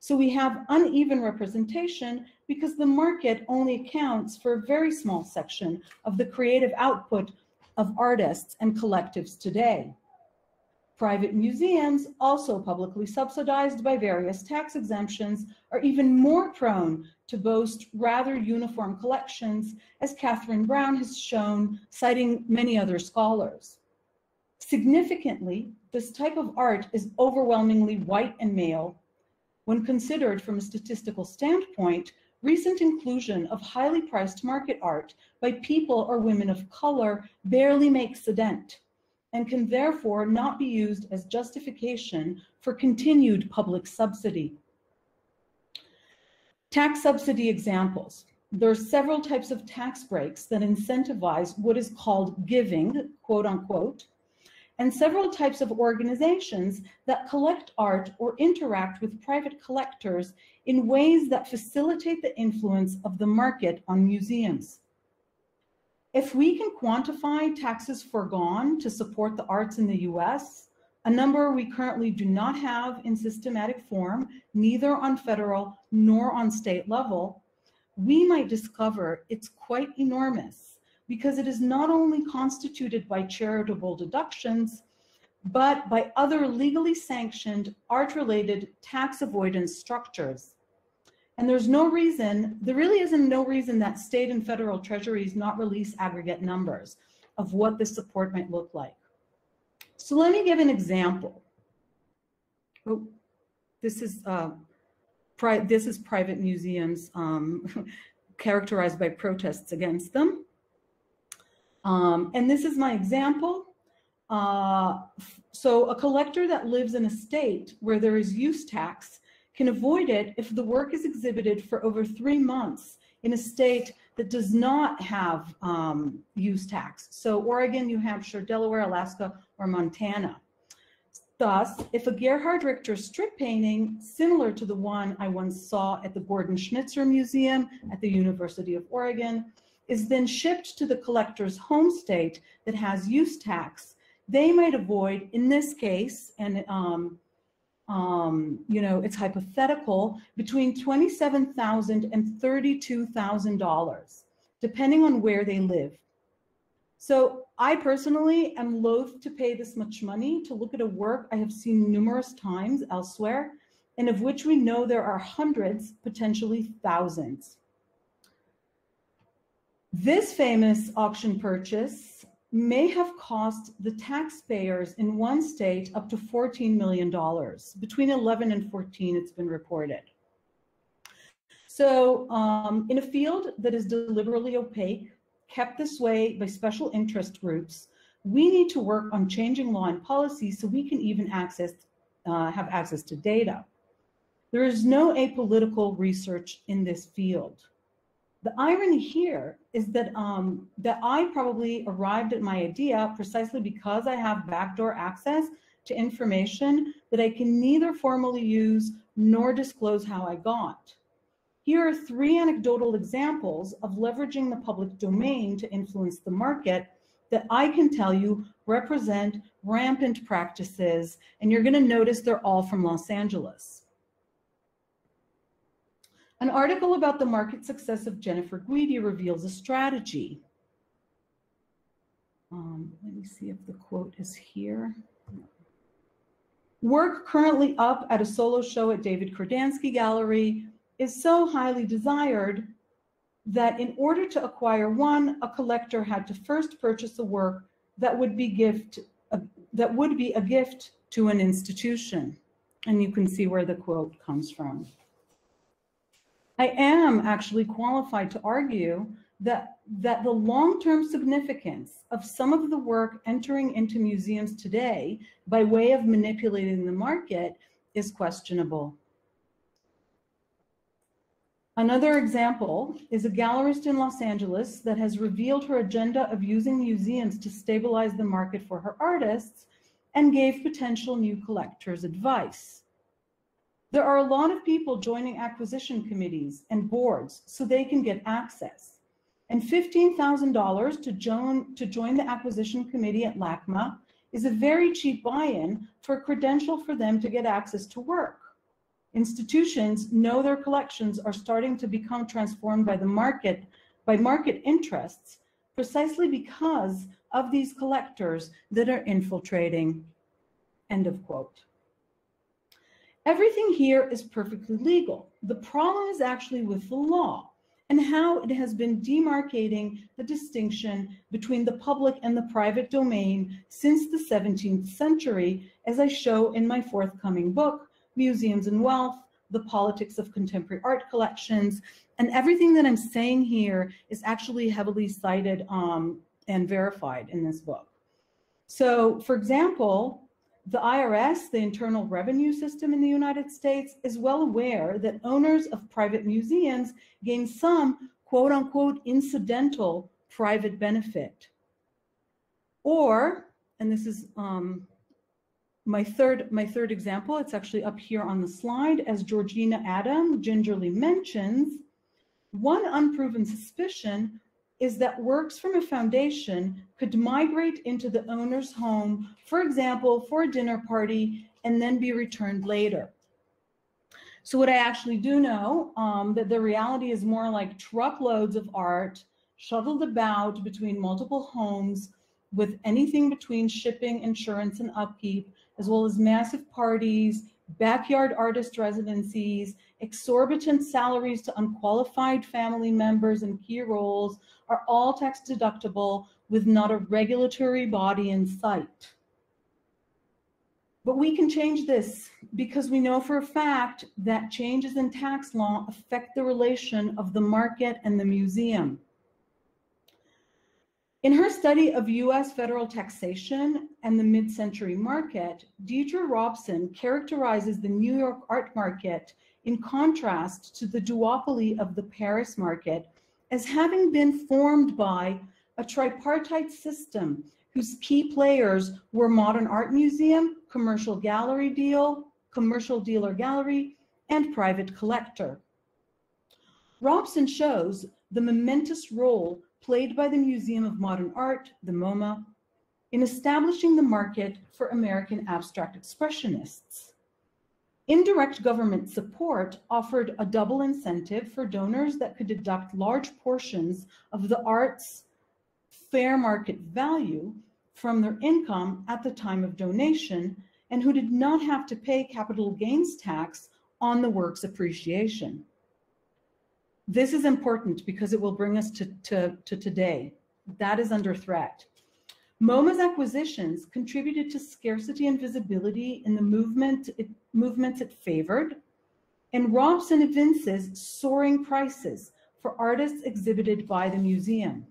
So we have uneven representation because the market only accounts for a very small section of the creative output of artists and collectives today. Private museums, also publicly subsidized by various tax exemptions, are even more prone to boast rather uniform collections, as Catherine Brown has shown, citing many other scholars. Significantly, this type of art is overwhelmingly white and male. When considered from a statistical standpoint, recent inclusion of highly priced market art by people or women of color barely makes a dent, and can therefore not be used as justification for continued public subsidy. Tax subsidy examples. There are several types of tax breaks that incentivize what is called giving, quote unquote, and several types of organizations that collect art or interact with private collectors in ways that facilitate the influence of the market on museums. If we can quantify taxes foregone to support the arts in the US, a number we currently do not have in systematic form, neither on federal nor on state level, we might discover it's quite enormous because it is not only constituted by charitable deductions, but by other legally sanctioned art-related tax avoidance structures. And there really isn't no reason that state and federal treasuries not release aggregate numbers of what this support might look like. So let me give an example. Oh, this is private museums characterized by protests against them. And this is my example. So a collector that lives in a state where there is use tax can avoid it if the work is exhibited for over 3 months in a state that does not have use tax. So Oregon, New Hampshire, Delaware, Alaska, or Montana. Thus, if a Gerhard Richter strip painting, similar to the one I once saw at the Gordon Schnitzer Museum at the University of Oregon, is then shipped to the collector's home state that has use tax, they might avoid, in this case, and you know, it's hypothetical, between $27,000 and $32,000, depending on where they live. So I personally am loath to pay this much money to look at a work I have seen numerous times elsewhere, and of which we know there are hundreds, potentially thousands. This famous auction purchase may have cost the taxpayers in one state up to $14 million, between 11 and 14, it's been reported. So in a field that is deliberately opaque, kept this way by special interest groups, we need to work on changing law and policy so we can even have access to data. There is no apolitical research in this field. The irony here is that, that I probably arrived at my idea precisely because I have backdoor access to information that I can neither formally use nor disclose how I got. Here are 3 anecdotal examples of leveraging the public domain to influence the market that I can tell you represent rampant practices, and you're going to notice they're all from Los Angeles. An article about the market success of Jennifer Guidi reveals a strategy. Let me see if the quote is here. Work currently up at a solo show at David Kordansky Gallery is so highly desired that in order to acquire one, a collector had to first purchase a work that would be a gift to an institution. And you can see where the quote comes from. I am actually qualified to argue that the long-term significance of some of the work entering into museums today by way of manipulating the market is questionable. Another example is a gallerist in Los Angeles that has revealed her agenda of using museums to stabilize the market for her artists and gave potential new collectors advice. There are a lot of people joining acquisition committees and boards so they can get access. And $15,000 to join the acquisition committee at LACMA is a very cheap buy-in for a credential for them to get access to work. Institutions know their collections are starting to become transformed by market interests, precisely because of these collectors that are infiltrating. End of quote. Everything here is perfectly legal. The problem is actually with the law and how it has been demarcating the distinction between the public and the private domain since the 17th century, as I show in my forthcoming book, Museums and Wealth, The Politics of Contemporary Art Collections. And everything that I'm saying here is actually heavily cited and verified in this book. So, for example, The IRS, the Internal Revenue System in the United States, is well aware that owners of private museums gain some quote unquote incidental private benefit. Or, and this is my third example, it's actually up here on the slide, as Georgina Adam gingerly mentions, one unproven suspicion is that works from a foundation could migrate into the owner's home, for example, for a dinner party, and then be returned later. So what I actually do know, that the reality is more like truckloads of art shuttled about between multiple homes with anything between shipping, insurance, and upkeep, as well as massive parties, backyard artist residencies, exorbitant salaries to unqualified family members in key roles are all tax deductible with not a regulatory body in sight. But we can change this because we know for a fact that changes in tax law affect the relation of the market and the museum. In her study of US federal taxation and the mid-century market, Deidre Robson characterizes the New York art market in contrast to the duopoly of the Paris market as having been formed by a tripartite system whose key players were modern art museum, commercial dealer gallery, and private collector. Robson shows the momentous role played by the Museum of Modern Art, the MoMA, in establishing the market for American abstract expressionists. Indirect government support offered a double incentive for donors that could deduct large portions of the art's fair market value from their income at the time of donation, and who did not have to pay capital gains tax on the work's appreciation. This is important because it will bring us to today. That is under threat. MoMA's acquisitions contributed to scarcity and visibility in the movements it favored, and Robson evinces soaring prices for artists exhibited by the museum.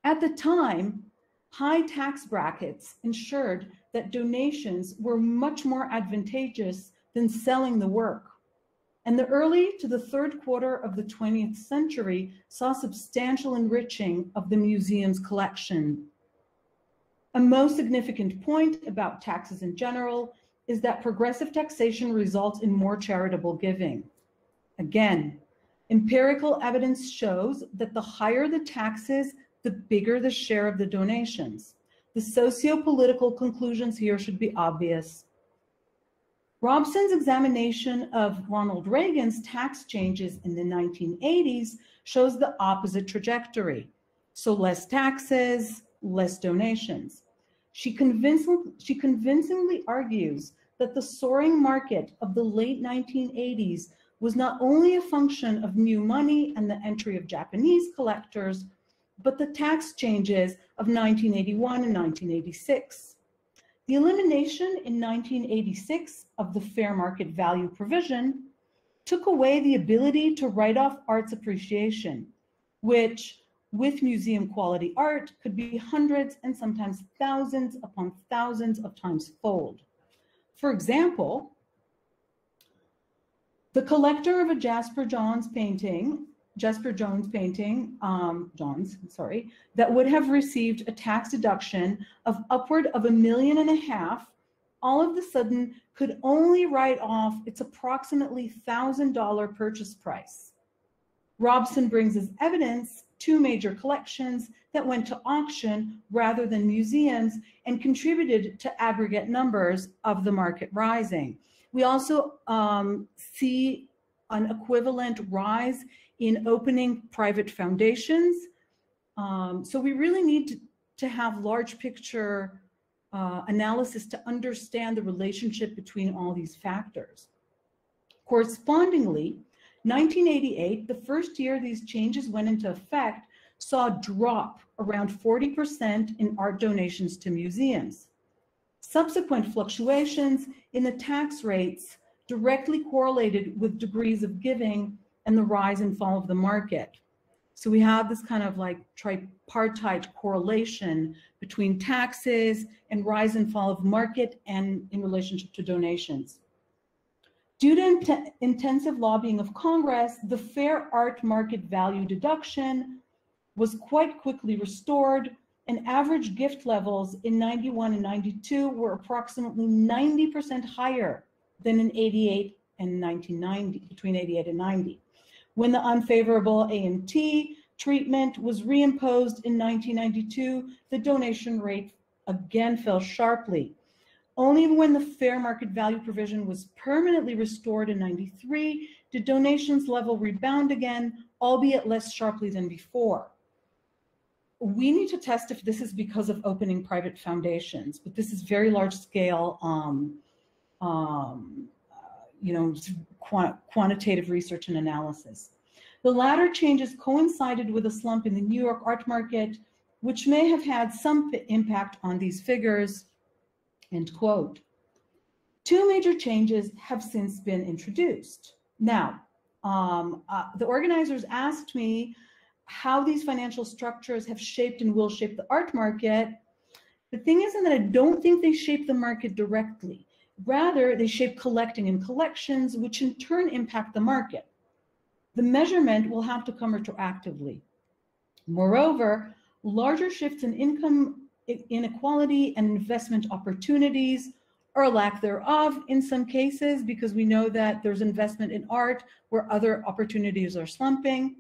At the time, high tax brackets ensured that donations were much more advantageous than selling the work. And the early to the third quarter of the 20th century saw substantial enriching of the museum's collection. A most significant point about taxes in general is that progressive taxation results in more charitable giving. Again, empirical evidence shows that the higher the taxes, the bigger the share of the donations. The socio-political conclusions here should be obvious. Robson's examination of Ronald Reagan's tax changes in the 1980s shows the opposite trajectory. So less taxes, less donations. She convincingly argues that the soaring market of the late 1980s was not only a function of new money and the entry of Japanese collectors, but the tax changes of 1981 and 1986. The elimination in 1986 of the fair market value provision took away the ability to write off art's appreciation, which, with museum quality art, could be hundreds and sometimes thousands upon thousands of times fold. For example, the collector of a Jasper Johns painting, that would have received a tax deduction of upward of $1.5 million, all of a sudden could only write off its approximately $1,000 purchase price. Robson brings as evidence 2 major collections that went to auction rather than museums and contributed to aggregate numbers of the market rising. We also see an equivalent rise in opening private foundations. So we really need to have large picture analysis to understand the relationship between all these factors. Correspondingly, 1988, the first year these changes went into effect, saw a drop around 40% in art donations to museums. Subsequent fluctuations in the tax rates directly correlated with degrees of giving and the rise and fall of the market. So we have this kind of like tripartite correlation between taxes and rise and fall of market and in relationship to donations. Due to intensive lobbying of Congress, the fair art market value deduction was quite quickly restored, and average gift levels in 91 and 92 were approximately 90% higher than in 88 and 1990, between 88 and 90. When the unfavorable A&T treatment was reimposed in 1992, the donation rate again fell sharply. Only when the fair market value provision was permanently restored in 93 did donations level rebound again, albeit less sharply than before. We need to test if this is because of opening private foundations, but this is very large scale, quantitative research and analysis. The latter changes coincided with a slump in the New York art market, which may have had some impact on these figures, end quote. Two major changes have since been introduced. Now, the organizers asked me how these financial structures have shaped and will shape the art market. The thing is that I don't think they shape the market directly. Rather, they shape collecting and collections, which in turn impact the market. The measurement will have to come retroactively. Moreover, larger shifts in income inequality and investment opportunities, or lack thereof in some cases, because we know that there's investment in art where other opportunities are slumping.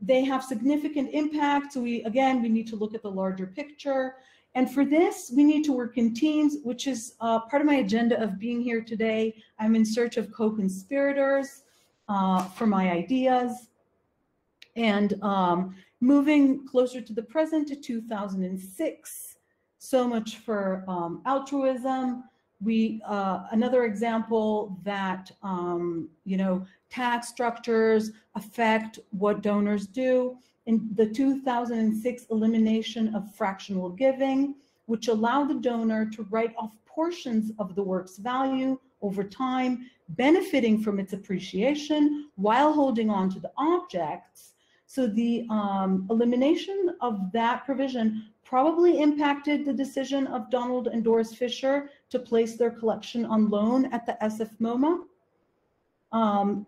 They have significant impact. So we need to look at the larger picture. And for this, we need to work in teams, which is part of my agenda of being here today. I'm in search of co-conspirators for my ideas. And moving closer to the present, to 2006, so much for altruism. Another example that, tax structures affect what donors do. In the 2006 elimination of fractional giving, which allowed the donor to write off portions of the work's value over time, benefiting from its appreciation while holding on to the objects. So the elimination of that provision probably impacted the decision of Donald and Doris Fisher to place their collection on loan at the SF MoMA.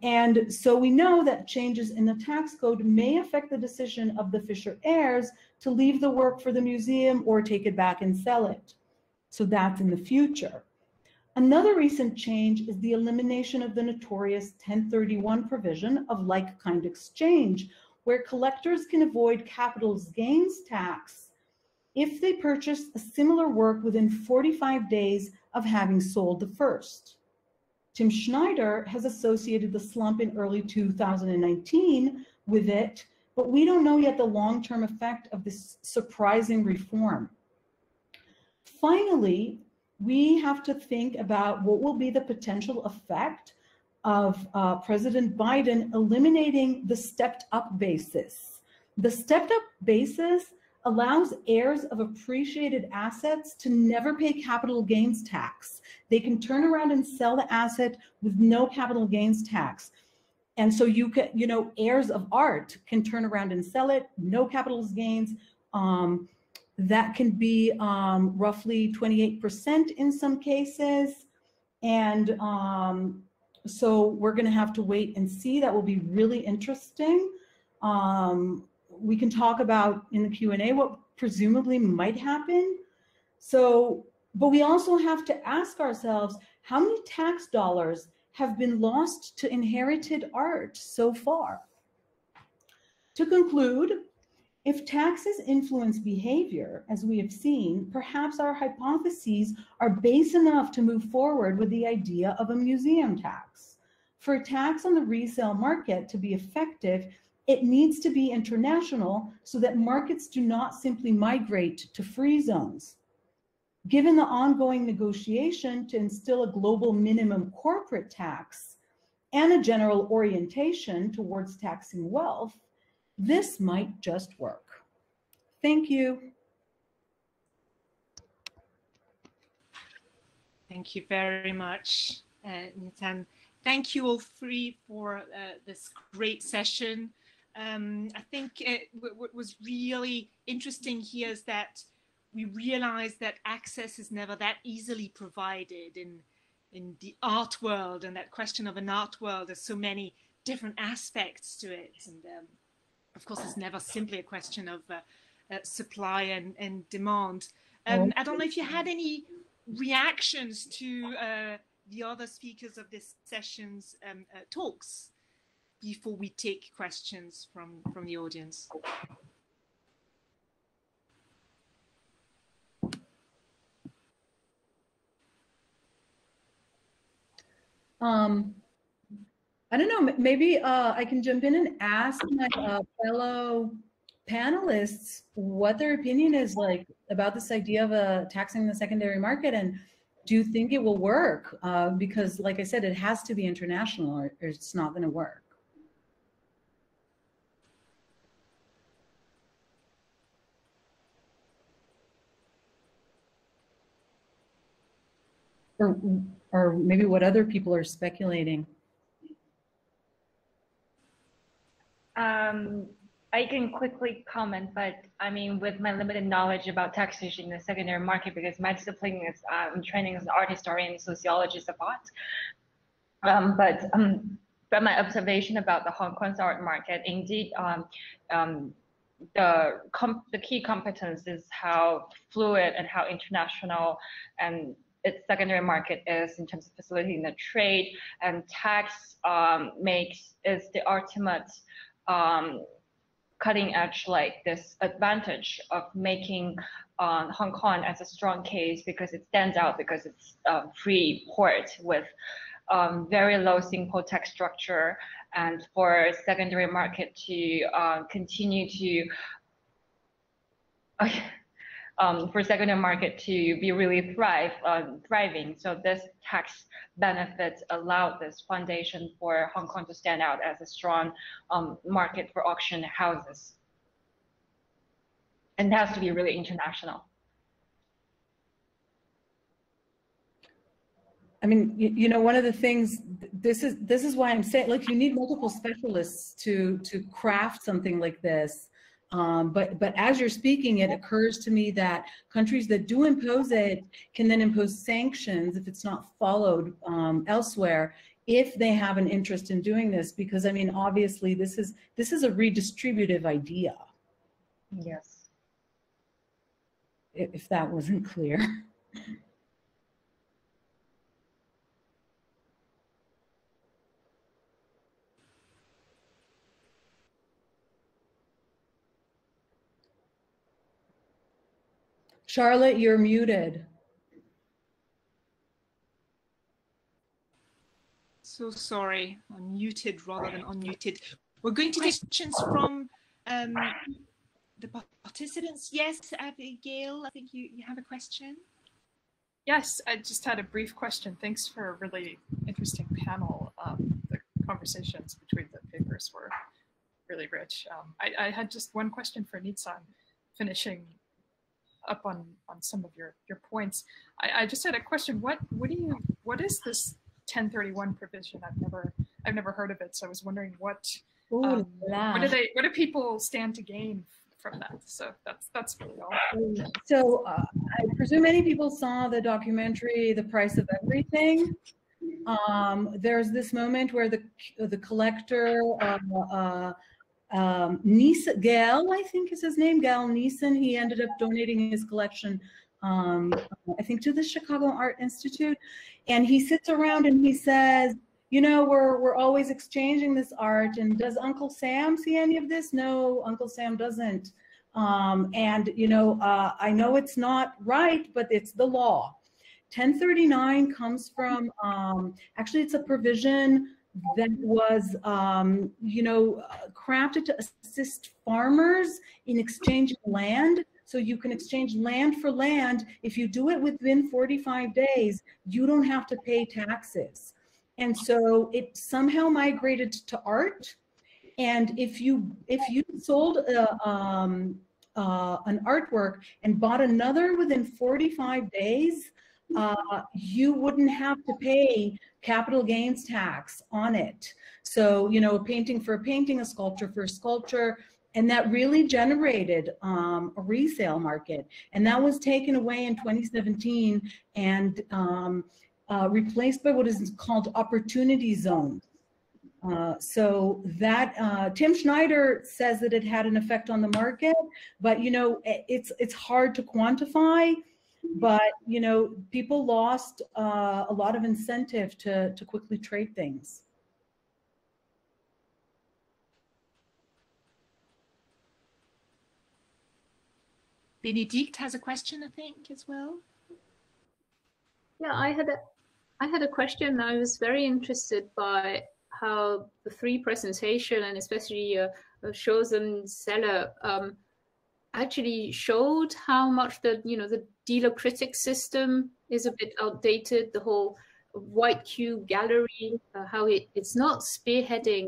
And so we know that changes in the tax code may affect the decision of the Fisher heirs to leave the work for the museum or take it back and sell it. So that's in the future. Another recent change is the elimination of the notorious 1031 provision of like-kind exchange, where collectors can avoid capital gains tax if they purchase a similar work within 45 days of having sold the first. Tim Schneider has associated the slump in early 2019 with it, but we don't know yet the long-term effect of this surprising reform. Finally, we have to think about what will be the potential effect of President Biden eliminating the stepped-up basis. The stepped-up basis allows heirs of appreciated assets to never pay capital gains tax. They can turn around and sell the asset with no capital gains tax. And so you can, heirs of art can turn around and sell it, no capital gains. That can be roughly 28% in some cases. And so we're going to have to wait and see. That will be really interesting. We can talk about in the Q&A what presumably might happen. So, but we also have to ask ourselves, how many tax dollars have been lost to inherited art so far? To conclude, if taxes influence behavior, as we have seen, perhaps our hypotheses are base enough to move forward with the idea of a museum tax. For a tax on the resale market to be effective, it needs to be international so that markets do not simply migrate to free zones. Given the ongoing negotiation to instill a global minimum corporate tax and a general orientation towards taxing wealth, this might just work. Thank you. Thank you very much, Nitan. Thank you all three for this great session. I think what was really interesting here is that we realize that access is never that easily provided in the art world, and that question of an art world, there's so many different aspects to it. And of course, it's never simply a question of supply and demand. I don't know if you had any reactions to the other speakers of this session's talks before we take questions from the audience. I don't know, maybe I can jump in and ask my fellow panelists what their opinion is like about this idea of taxing the secondary market, and do you think it will work? Because like I said, it has to be international or it's not going to work. Or maybe what other people are speculating. I can quickly comment, but I mean, with my limited knowledge about taxation in the secondary market, because my discipline is training as an art historian, sociologist of art. But from my observation about the Hong Kong's art market, indeed, the key competence is how fluid and how international and its secondary market is in terms of facilitating the trade, and tax is the ultimate cutting edge, like this advantage of making Hong Kong as a strong case, because it stands out because it's free port with very low single tax structure, and for secondary market to continue to for secondary market to be really thriving. So this tax benefits allowed this foundation for Hong Kong to stand out as a strong market for auction houses. And it has to be really international. I mean, you know, one of the things, this is why I'm saying, like, you need multiple specialists to craft something like this. But as you're speaking, it occurs to me that countries that do impose it can then impose sanctions if it's not followed elsewhere, if they have an interest in doing this. Because I mean, obviously, this is a redistributive idea. Yes. If that wasn't clear. Charlotte, you're muted. So sorry, I'm muted rather than unmuted. We're going to take questions from the participants. Yes, Abigail, I think you have a question. Yes, I just had a brief question. Thanks for a really interesting panel. The conversations between the papers were really rich. I had just one question for Nissan, finishing up on some of your points. I just had a question. What is this 1031 provision? I've never heard of it, so I was wondering what do people stand to gain from that? So that's really all. So I presume many people saw the documentary The Price of Everything. There's this moment where the collector Gail, I think is his name, Gail Neeson, he ended up donating his collection, I think, to the Chicago Art Institute. And he sits around and he says, you know, we're always exchanging this art, and does Uncle Sam see any of this? No, Uncle Sam doesn't. And, you know, I know it's not right, but it's the law. 1039 comes from, actually, it's a provision that was, you know, crafted to assist farmers in exchanging land. So you can exchange land for land. If you do it within 45 days, you don't have to pay taxes. And so it somehow migrated to art. And if you sold an artwork and bought another within 45 days, you wouldn't have to pay capital gains tax on it. So, you know, a painting for a painting, a sculpture for a sculpture, and that really generated a resale market. And that was taken away in 2017 and replaced by what is called opportunity zones. So that Tim Schneider says that it had an effect on the market, but you know, it's hard to quantify. But you know, people lost a lot of incentive to quickly trade things. Bénédicte has a question, I think, as well. Yeah, I had a question. I was very interested by how the three presentation and especially Chosen Seller actually showed how much the dealer critic system is a bit outdated. The whole White Cube gallery, how it's not spearheading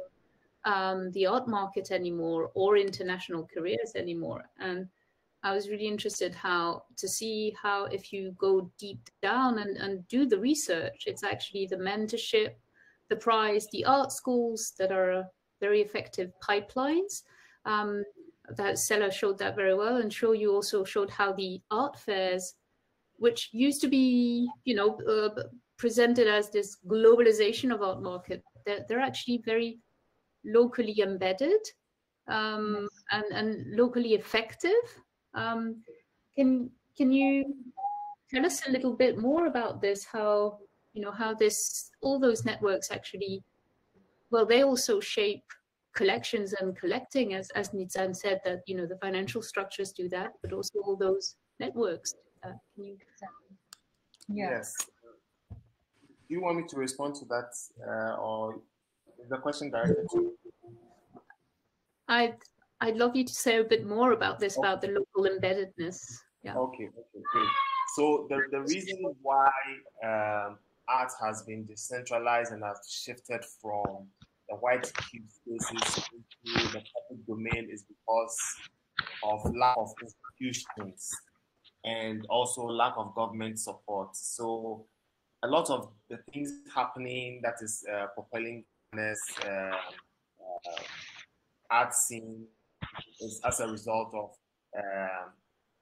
the art market anymore or international careers anymore. And I was really interested to see how if you go deep down and do the research, it's actually the mentorship, the prize, the art schools that are very effective pipelines. That Seller showed that very well, and you also showed how the art fairs, which used to be, presented as this globalization of art market, they're actually very locally embedded and locally effective. Can you tell us a little bit more about this? How all those networks actually, well, they also shape collections and collecting, as Nizan said, that the financial structures do that, but also all those networks do that. Can you? Yes. Do you want me to respond to that, or is the question directed to you? I'd love you to say a bit more about this, about the local embeddedness. Yeah. Okay, great. So the reason why art has been decentralized and has shifted from the white cube spaces into the public domain is because of lack of institutions and also lack of government support. So a lot of the things happening that is propelling this art scene is as a result of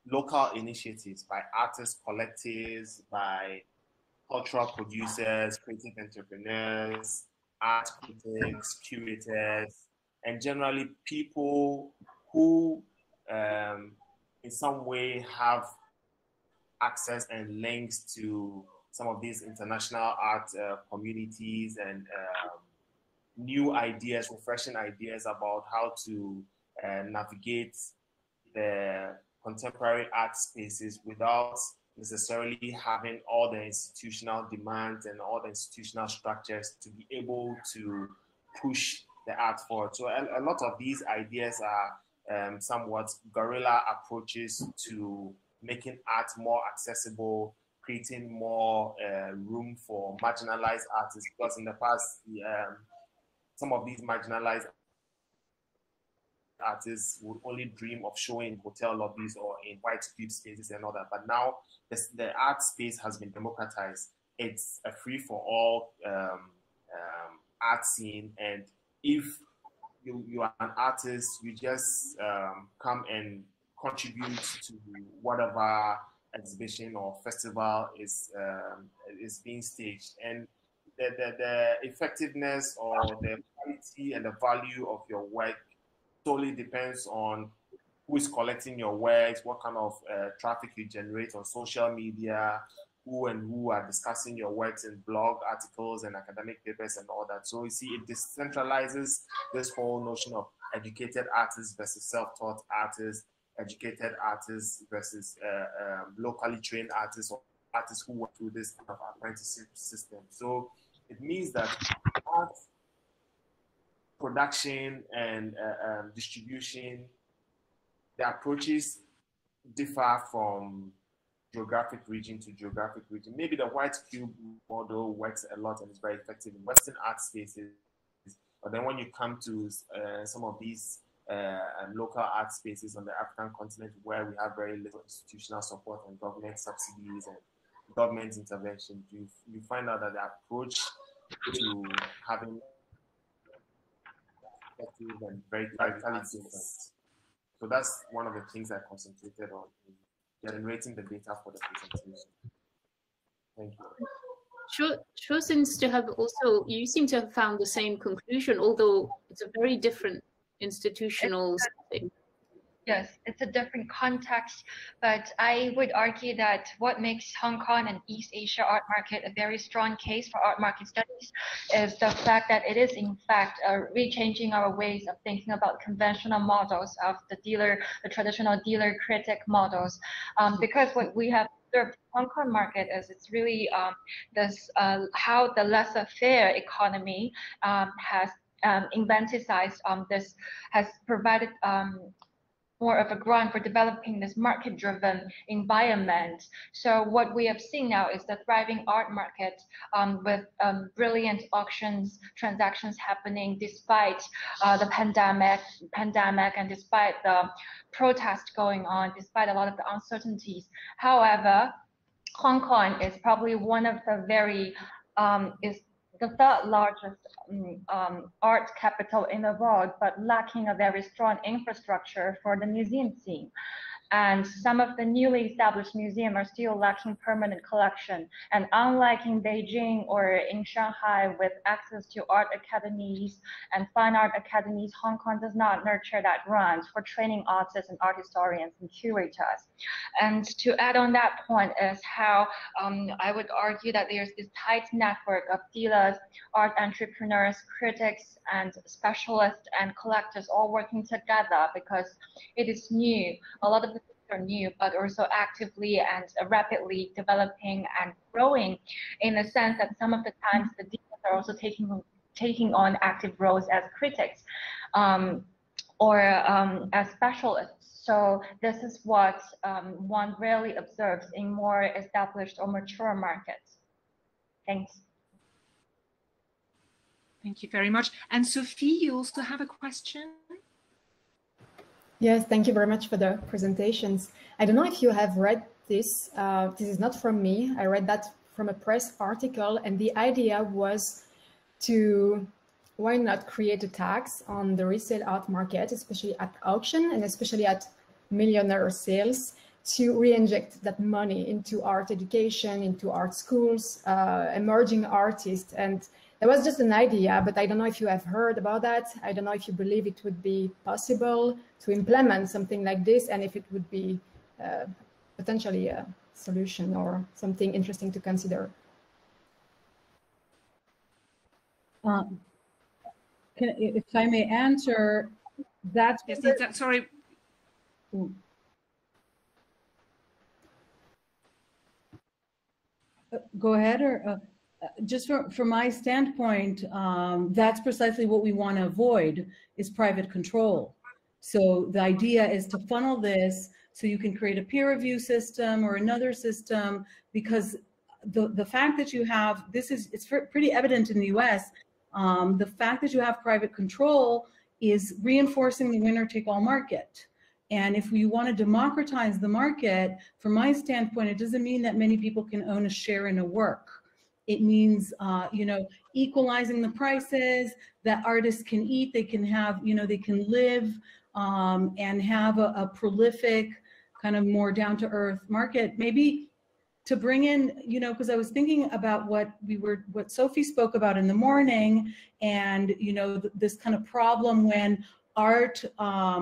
local initiatives by artists, collectives, by cultural producers, creative entrepreneurs, art critics, curators, and generally people who in some way have access and links to some of these international art communities and new ideas, refreshing ideas about how to navigate the contemporary art spaces without necessarily having all the institutional demands and all the institutional structures to be able to push the art forward. So a lot of these ideas are somewhat guerrilla approaches to making art more accessible, creating more room for marginalized artists, because in the past, some of these marginalized artists would only dream of showing in hotel lobbies or in white cube spaces and all that. But now the art space has been democratized. It's a free-for-all art scene, and if you are an artist, you just come and contribute to whatever exhibition or festival is being staged, and the effectiveness or the quality and the value of your work totally depends on who is collecting your works, what kind of traffic you generate on social media, who are discussing your works in blog articles and academic papers and all that. So you see, it decentralizes this whole notion of educated artists versus self-taught artists, educated artists versus locally trained artists, or artists who went through this kind of apprenticeship system. So it means that art production and distribution, the approaches differ from geographic region to geographic region. Maybe the white cube model works a lot and is very effective in Western art spaces, but then when you come to some of these local art spaces on the African continent, where we have very little institutional support and government subsidies and government intervention, you find out that the approach to having effective and very radically different. So that's one of the things I concentrated on in generating the data for the presentation. Thank you. Sure seems to have also, you seem to have found the same conclusion, although it's a very different institutional setting. Yes, it's a different context, but I would argue that what makes Hong Kong and East Asia art market a very strong case for art market studies is the fact that it is in fact rechanging our ways of thinking about conventional models of the traditional dealer critic models, because what we have observed Hong Kong market is it's really how the laissez-faire economy has inventivized this, has provided more of a ground for developing this market-driven environment. So what we have seen now is the thriving art market with brilliant auctions, transactions happening despite the pandemic, and despite the protests going on, despite a lot of the uncertainties. However, Hong Kong is probably one of the is the third largest art capital in the world, but lacking a very strong infrastructure for the museum scene. And some of the newly established museums are still lacking permanent collection. And unlike in Beijing or in Shanghai with access to art academies and fine art academies, Hong Kong does not nurture that ground for training artists and art historians and curators. And to add on that point is how I would argue that there's this tight network of dealers, art entrepreneurs, critics, and specialists and collectors all working together because it is new. A lot of the things are new, but also actively and rapidly developing and growing, in the sense that some of the times the dealers are also taking on active roles as critics or as specialists. So this is what one rarely observes in more established or mature markets. Thanks. Thank you very much. And Sophie, you also have a question? Yes, thank you very much for the presentations. I don't know if you have read this. This is not from me. I read that from a press article, and the idea was to, why not create a tax on the resale art market, especially at auction and especially at millionaire sales, to re-inject that money into art education, into art schools, emerging artists. And that was just an idea, but I don't know if you have heard about that. I don't know if you believe it would be possible to implement something like this, and if it would be potentially a solution or something interesting to consider. If I may answer, that's sorry. Go ahead, or just from my standpoint, that's precisely what we want to avoid, is private control. So the idea is to funnel this so you can create a peer review system or another system, because the fact that you have, it's pretty evident in the US, the fact that you have private control is reinforcing the winner-take-all market. And if we want to democratize the market, from my standpoint, it doesn't mean that many people can own a share in a work. It means, equalizing the prices, that artists can eat, they can have, they can live and have a prolific, kind of more down-to-earth market. Maybe to bring in, because I was thinking about what Sophie spoke about in the morning, and this kind of problem when art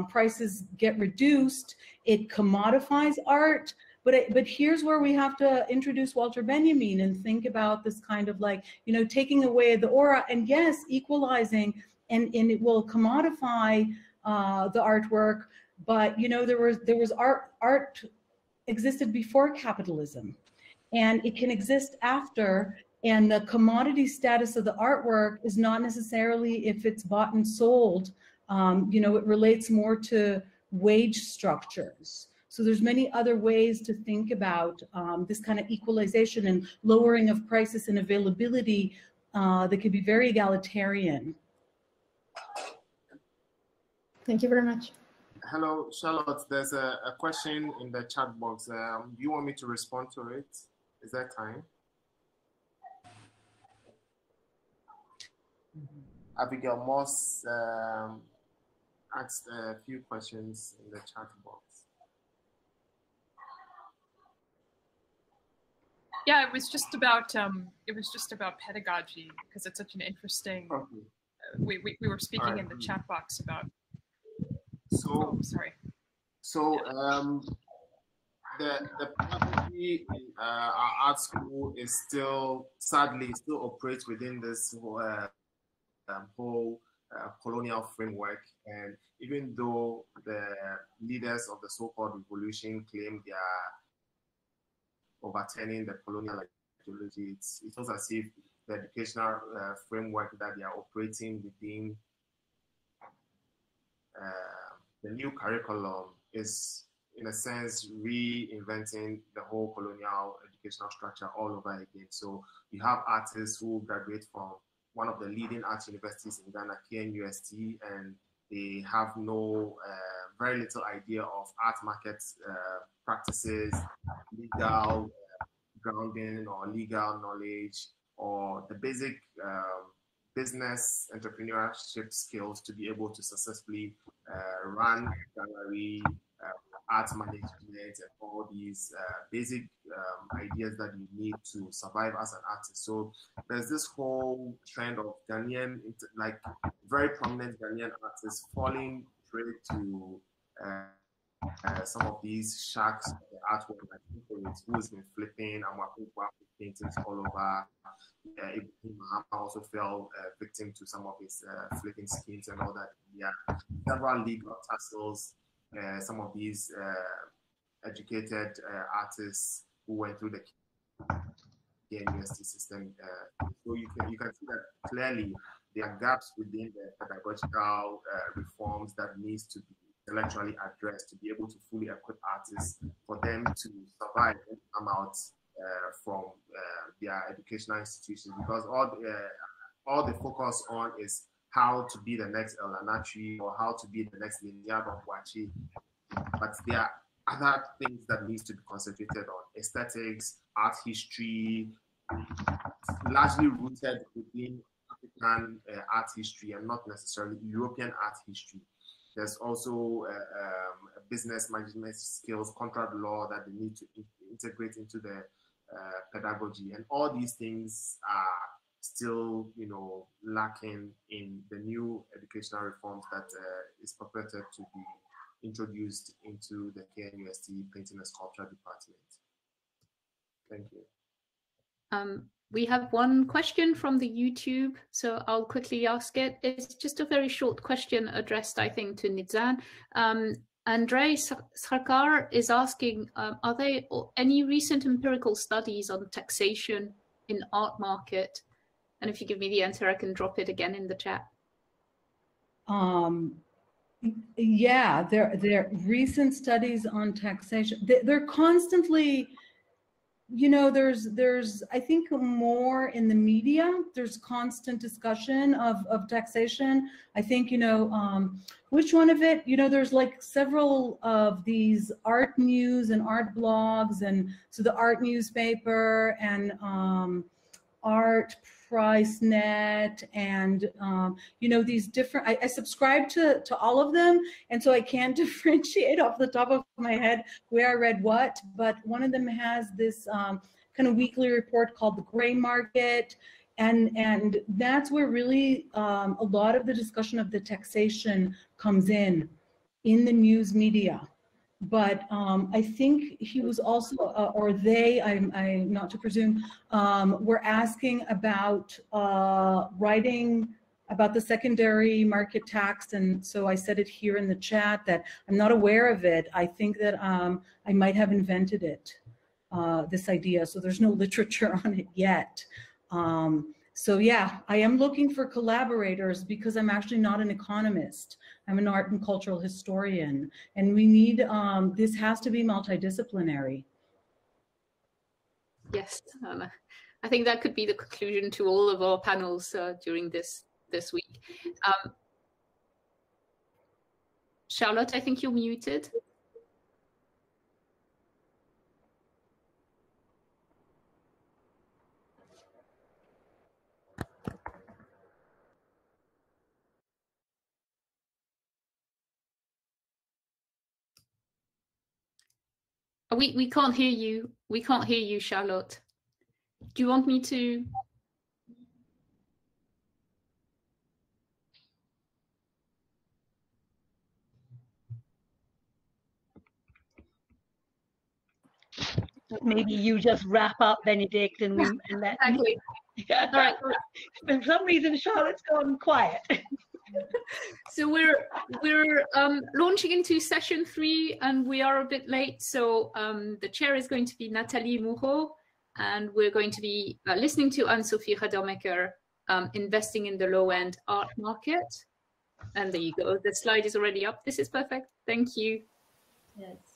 prices get reduced, it commodifies art. But here's where we have to introduce Walter Benjamin and think about this kind of like, taking away the aura, and yes, equalizing, and it will commodify the artwork. But there was art existed before capitalism, and it can exist after. And the commodity status of the artwork is not necessarily if it's bought and sold. It relates more to wage structures. So there's many other ways to think about this kind of equalization and lowering of prices and availability that could be very egalitarian. Thank you very much. Hello, Charlotte. There's a question in the chat box. Do you want me to respond to it? Is that time? Abigail Moss asked a few questions in the chat box. Yeah, it was just about pedagogy, because it's such an interesting. Okay. We were speaking in the chat box about. So sorry. So the pedagogy in our art school is sadly still operates within this whole colonial framework. And even though the leaders of the so-called revolution claim they are overturning the colonial ideology, it's almost as if the educational framework that they are operating within the new curriculum is, in a sense, reinventing the whole colonial educational structure all over again. So you have artists who graduate from one of the leading art universities in Ghana, KNUST, and they have very little idea of art market practices, legal grounding or legal knowledge, or the basic business entrepreneurship skills to be able to successfully run gallery, art management, and all these basic ideas that you need to survive as an artist. So there's this whole trend of Ghanaian, like very prominent Ghanaian artists falling prey to some of these sharks of the artwork, like who's been flipping, paintings all over. Ibrahim Mahama also fell victim to some of his flipping schemes and all that. Yeah, several legal tussles. Some of these educated artists who went through the university system. So you can see that clearly there are gaps within the pedagogical reforms that needs to be intellectually addressed to be able to fully equip artists for them to survive and come out from their educational institutions, because all the focus on is how to be the next El Anatri or how to be the next Linia Bambuachi. But there are other things that needs to be concentrated on: aesthetics, art history, largely rooted within African art history and not necessarily European art history. There's also business management skills, contract law that they need to integrate into the pedagogy, and all these things are still, lacking in the new educational reforms that is purported to be introduced into the KNUST Painting and Sculpture Department. Thank you. We have one question from the YouTube, so I'll quickly ask it. It's just a very short question addressed, I think, to Nizan. Andrei Sarkar is asking, are there any recent empirical studies on taxation in art market? And if you give me the answer, I can drop it again in the chat. Yeah, there recent studies on taxation. They're constantly, there's I think more in the media. There's constant discussion of taxation. I think, which one of it, there's like several of these art news and art blogs, and so the art newspaper and Art Price Net, and these different, I subscribe to all of them, and so I can't differentiate off the top of my head where I read what, but one of them has this kind of weekly report called The Gray Market, and that's where really a lot of the discussion of the taxation comes in the news media. But I think he was also, or they, I'm not to presume, were asking about writing about the secondary market tax. And so I said it here in the chat that I'm not aware of it. I think that I might have invented it, this idea. So there's no literature on it yet. So yeah, I am looking for collaborators because I'm actually not an economist. I'm an art and cultural historian, and we need, this has to be multidisciplinary. Yes, I think that could be the conclusion to all of our panels during this week. Charlotte, I think you're muted. We can't hear you. We can't hear you, Charlotte. Do you want me to? Maybe you just wrap up, Benedict, and let. Exactly. All right. For some reason, Charlotte's gone quiet. So we're launching into session 3, and we are a bit late. So the chair is going to be Nathalie Moureau, and we're going to be listening to Anne-Sophie Radermaeker, investing in the low-end art market. And there you go. The slide is already up. This is perfect. Thank you. Yes.